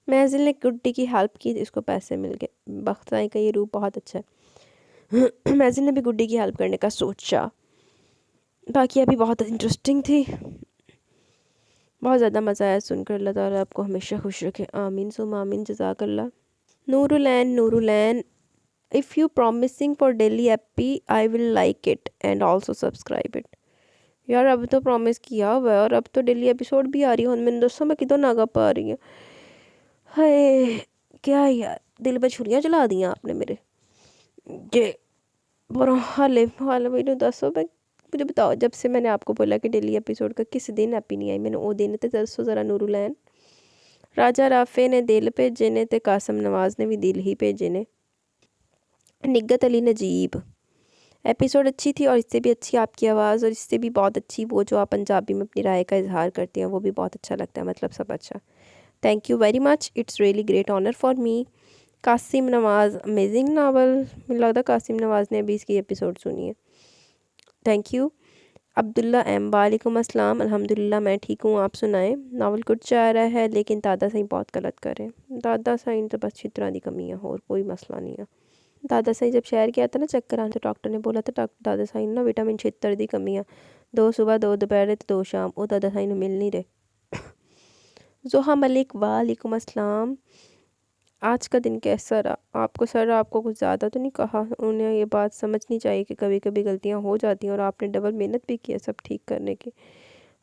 محضل نے گڈی کی ہیلپ کی, اس کو پیسے مل گئے. بخت سائیں کا یہ روح بہت اچھا ہے. محضل نے بھی گڈی کی ہیلپ کرنے کا سوچا. باقی ابھی بہت انٹرسٹنگ تھی, بہت زیادہ مزہ آیا سن کر. اللہ تعالیٰ آپ کو ہمیشہ خوش رکھے, آمین سم آمین, جزاک اللہ. نورالعین, if you promising for daily epi I will like it and also subscribe it. یار اب تو پرومس کیا ہوا ہے, اور اب تو ڈیلی ایپیسوڈ بھی آ رہی ہے. ہن میں دسو میں کدوں ناگا پا رہی ہوں. ہائے کیا یار, دل پہ چھریاں چلا دیاں آپ نے میرے. کہ برو حالے مجھے دسو, مجھے بتاؤ, جب سے میں نے آپ کو بولا کہ ڈیلی ایپیسوڈ کا کس دن ایپی نہیں آئی, میں نے وہ دن تے دسو ذرا. نورالعین, راجہ رافع نے دل بھیجے نے تے قاسم نواز نے بھی دل ہی بھیجے نے. نگت علی نجیب, ایپیسوڈ اچھی تھی, اور اس سے بھی اچھی آپ کی آواز, اور اس سے بھی بہت اچھی وہ جو آپ پنجابی میں اپنی رائے کا اظہار کرتے ہیں, وہ بھی بہت اچھا لگتا ہے. مطلب سب اچھا. Thank you very much, it's really great honour for me. Qasim Nawaz amazing novel, मुझे लगता है कासिम नवाज़ ने अभी इसकी एपिसोड सुनी है। Thank you. अब्दुल्ला एम, वालेकुम अस्सलाम, अल्हम्दुलिल्लाह मैं ठीक हूँ, आप सुनाएं। नावल कुछ जा रहा है लेकिन दादा साईं बहुत गलत कर रहे हैं। दादा साईं तो बस चित्रा की कमी है और कोई मसला नहीं है। दादा साईं जब शहर गया था ना चक्कर आने, तो डॉक्टर ने बोला था दादा साईं ना विटामिन 76 की कमी है, 2 सुबह 2 दोपहर ते 2 शाम, वो दादा साईं मिल नहीं रहे। जोहा मलिक, वालेकुम अस्सलाम, आज का दिन कैसा रहा आपको सर? आपको कुछ ज़्यादा तो नहीं कहा? उन्हें ये बात समझनी चाहिए कि कभी कभी गलतियां हो जाती हैं और आपने डबल मेहनत भी की है सब ठीक करने की।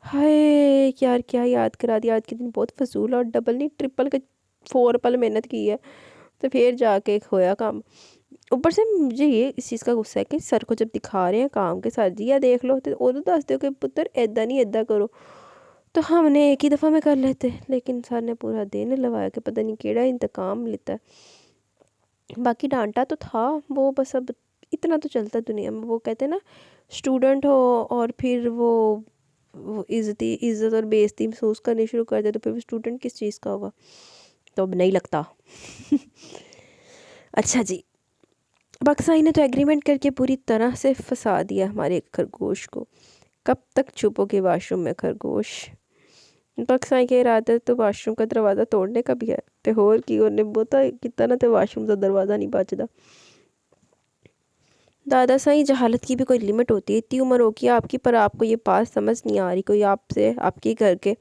हाय यार, क्या याद करा दिया, आज के दिन बहुत फजूल और डबल नहीं ट्रिपल के 4 पल मेहनत की है तो फिर जाके होया काम। ऊपर से मुझे ये इस चीज़ का गुस्सा है कि सर को जब दिखा रहे हैं काम के, सर जी या देख लो तो उदो दस दो कि पुत्र ऐदा नहीं ऐदा करो, तो हमने एक ही दफ़ा में कर लेते, लेकिन सर ने पूरा दिन लवाया कि पता नहीं केड़ा इंतकाम लेता है। बाकी डांटा तो था वो, बस अब इतना तो चलता दुनिया में। वो कहते हैं ना, स्टूडेंट हो और फिर वो इज़्ज़त और बेइज्जती महसूस करनी शुरू कर दे तो फिर वो स्टूडेंट किस चीज़ का होगा? तो अब नहीं लगता। अच्छा जी, बक्साई ने तो एग्रीमेंट करके पूरी तरह से फंसा दिया हमारे खरगोश को। कब तक छुपोगे वाशरूम में खरगोश? बक्साई के इरादे तो वाशरूम का दरवाज़ा तोड़ने का भी है, तो होर की उन्हें बोता कितना ना, तो वाशरूम का दरवाज़ा नहीं बचदा। दादा साईं, जहालत की भी कोई लिमिट होती है। इतनी उम्र होगी आपकी पर आपको ये बात समझ नहीं आ रही, कोई आपसे आपके घर के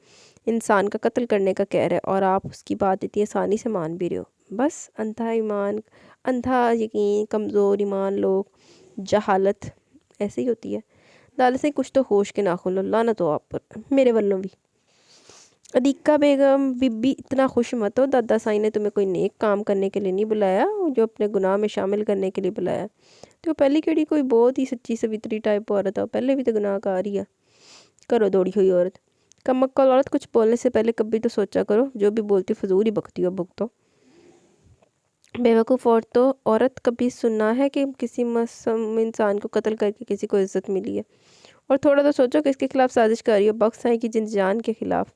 इंसान का कत्ल करने का कह रहा है और आप उसकी बात इतनी आसानी से मान भी रहे हो। बस अंधा ईमान, अंधा यकीन, कमज़ोर ईमान, लोग, जहालत ऐसे ही होती है। दादा साईं कुछ तो होश के नाखुन लो, लानत हो आप पर मेरे वल्लों भी। अदीका बेगम, बीबी इतना खुश मत हो, दादा साईं ने तुम्हें कोई नेक काम करने के लिए नहीं बुलाया, जो अपने गुनाह में शामिल करने के लिए बुलाया। तो पहली केड़ी कोई बहुत ही सच्ची सवित्री टाइप औरत है, पहले भी तो गुनाहगार ही है, करो दौड़ी हुई औरत। कमक्कल औरत, कुछ बोलने से पहले कभी तो सोचा करो, जो भी बोलती फजूल ही बकती हो, भुगतो। बेवकूफ़ औरत, कभी सुना है कि किसी मासूम इंसान को कत्ल करके किसी को इज्जत मिली है? और थोड़ा तो सोचो कि इसके खिलाफ साजिश कर रही हो, बख्श साईं की जिन जान के खिलाफ।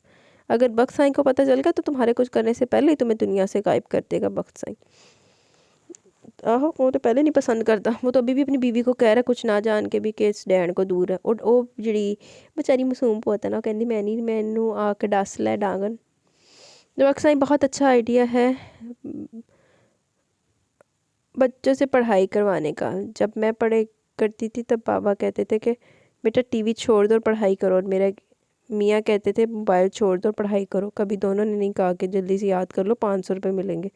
अगर बख्श साईं को पता चल गया तो तुम्हारे कुछ करने से पहले ही तुम्हें दुनिया से गायब कर देगा बख्श साईं। आहो, वो तो पहले नहीं पसंद करता, वो तो अभी भी अपनी बीवी को कह रहा है कुछ ना जान के भी कि इस डैन को दूर है। और वो जिड़ी बेचारी मासूम पोत है ना, कहती मैं नहीं, मैनू आके डस लै डांगन। तो बख्श साईं बहुत अच्छा आइडिया है बच्चों से पढ़ाई करवाने का। जब मैं पढ़े करती थी तब बाबा कहते थे कि बेटा टीवी छोड़ दो और पढ़ाई करो, और मेरा मियाँ कहते थे मोबाइल छोड़ दो और पढ़ाई करो। कभी दोनों ने नहीं कहा कि जल्दी से याद कर लो 500 रुपये मिलेंगे।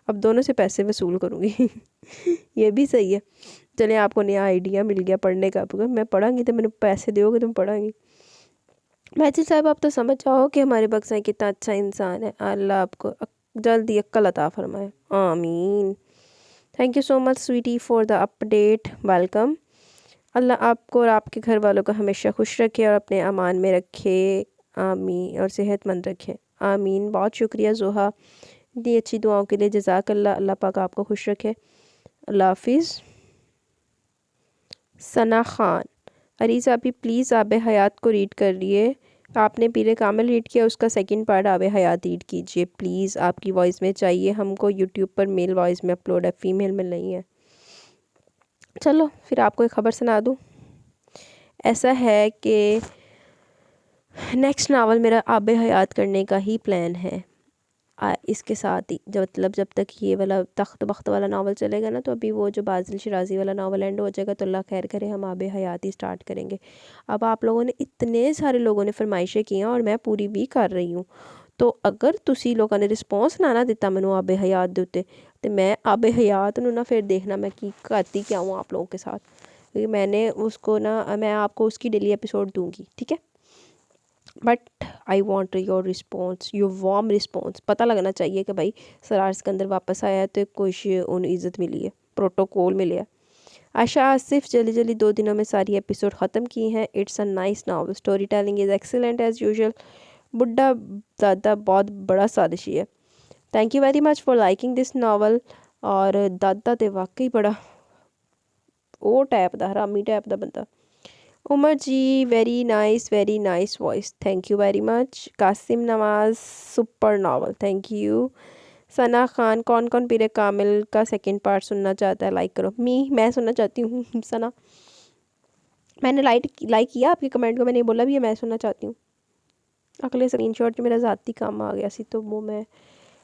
अब दोनों से पैसे वसूल करूँगी। ये भी सही है। चले, आपको नया आइडिया मिल गया पढ़ने का। आपको मैं पढ़ांगी तो मैंने पैसे दोगे तुम पढ़ांगी। मैथिल साहब, आप तो समझ जाओ कि हमारे बक्सा कितना अच्छा इंसान है। अल्लाह आपको जल्दी अक्ल अता फरमाए, आमीन। Thank you so much sweetie for the update, welcome. अल्लाह आपको और आपके घर वालों को हमेशा खुश रखे और अपने अमान में रखे, आमीन, और सेहतमंद रखे, आमीन। बहुत शुक्रिया जोहा, इतनी अच्छी दुआओं के लिए जज़ाकल्लाह। अल्लाह पाक आपको खुश रखे, अल्लाह हाफिज़। सना खान, अरीज़ अभी प्लीज़ आब हयात को रीड कर लिए। आपने पीरे कामिल रीड किया, उसका सेकंड पार्ट आब हयात रीड कीजिए प्लीज़, आपकी वॉइस में चाहिए हमको। यूट्यूब पर मेल वॉइस में अपलोड है, फ़ीमेल में नहीं है। चलो फिर आपको एक ख़बर सुना दूँ। ऐसा है कि नेक्स्ट नावल मेरा आब हयात करने का ही प्लान है। इसके साथ ही जब तक ये वाला तख्त बख्त वाला नावल चलेगा ना, तो अभी वो जो बाज़िल शिराज़ी वाला नावल एंड हो जाएगा तो अल्लाह खैर करे हम आब हयात ही स्टार्ट करेंगे। अब आप लोगों ने, इतने सारे लोगों ने फरमाइशें की हैं और मैं पूरी भी कर रही हूँ, तो अगर तुसी लोगों ने रिस्पॉन्स ना दिता मैनू आब हयात दे उत्ते, तो मैं आब हयात नू ना फिर देखना मैं की करती क्या हूँ आप लोगों के साथ, क्योंकि मैंने उसको ना, मैं आपको उसकी डेली एपिसोड दूँगी, ठीक है। But I want your response, your warm response. पता लगना चाहिए कि भाई सरार सिकंदर वापस आया है तो कुछ उन्हें इज़्ज़त मिली है, प्रोटोकॉल मिले है। आशा आसिफ, जल्दी जल्दी 2 दिनों में सारी एपिसोड ख़त्म की हैं। It's a nice novel, story telling is excellent as usual. बुढ़ा दादा बहुत बड़ा साजिशी है। Thank you very much for liking this novel. और दादा तो वाकई बड़ा वो टाइप का हरामी टाइप का बंदा। Umar ji, very nice voice, thank you very much. Qasim Nawaz, super novel, thank you. Sana Khan, कौन कौन पीरे कामिल का सेकंड पार्ट सुनना चाहता है, लाइक करो। मैं सुनना चाहती हूँ सना, मैंने लाइक किया आपके कमेंट को, मैंने बोला भी है मैं सुनना चाहती हूँ। अगले स्क्रीनशॉट जो मेरा ज़ाती काम आ गया सी तो वो मैं,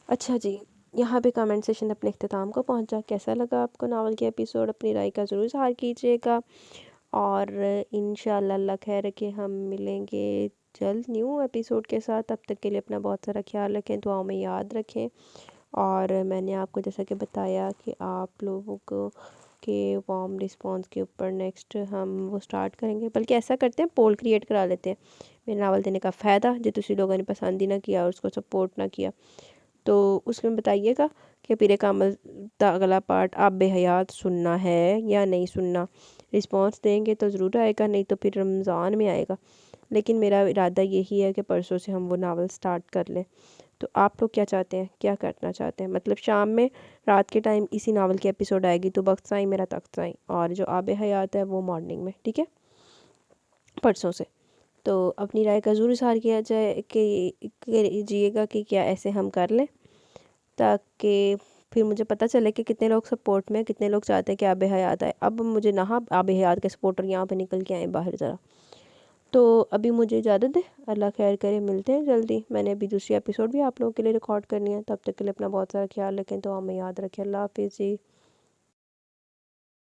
अच्छा जी, यहाँ पे कमेंट सेशन अपने अख्ताम को पहुँचा। कैसा लगा आपको नावल के एपिसोड, अपनी राय का ज़रूर इज़हार कीजिएगा। और इंशाल्लाह अल्लाह खैर रखे, हम मिलेंगे जल्द न्यू एपिसोड के साथ। तब तक के लिए अपना बहुत सारा ख्याल रखें, दुआओं में याद रखें। और मैंने आपको जैसा कि बताया कि आप लोगों को के वार्म रिस्पांस के ऊपर नेक्स्ट हम वो स्टार्ट करेंगे, बल्कि ऐसा करते हैं पोल क्रिएट करा लेते हैं, मेरे नावल देने का फ़ायदा जो तुसी लोगों ने पसंद ही ना किया और उसको सपोर्ट ना किया, तो उसमें बताइएगा कि पीरे कामल का अगला पार्ट आप बेहयात सुनना है या नहीं सुनना। रिस्पांस देंगे तो ज़रूर आएगा, नहीं तो फिर रमज़ान में आएगा। लेकिन मेरा इरादा यही है कि परसों से हम वो नावल स्टार्ट कर लें। तो आप लोग क्या चाहते हैं, क्या करना चाहते हैं? मतलब शाम में, रात के टाइम इसी नावल की एपिसोड आएगी, तो वक्त साई मेरा तख्त साई, और जो आब हयात है वो मॉर्निंग में, ठीक है, परसों से। तो अपनी राय का ज़रूर इज़हार किया जाए कि कीजिएगा कि क्या ऐसे हम कर लें, ताकि फिर मुझे पता चले कि कितने लोग सपोर्ट में, कितने लोग चाहते हैं कि आब हयात आए। अब मुझे ना आब हयात के सपोर्टर यहाँ पे निकल के आए बाहर ज़रा। तो अभी मुझे इजाज़त दें, अल्लाह खैर करे, मिलते हैं जल्दी। मैंने अभी दूसरी एपिसोड भी आप लोगों के लिए रिकॉर्ड करनी है, तब तक के लिए अपना बहुत सारा ख्याल रखें, तो हमें याद रखें। अल्लाह हाफिज़ जी।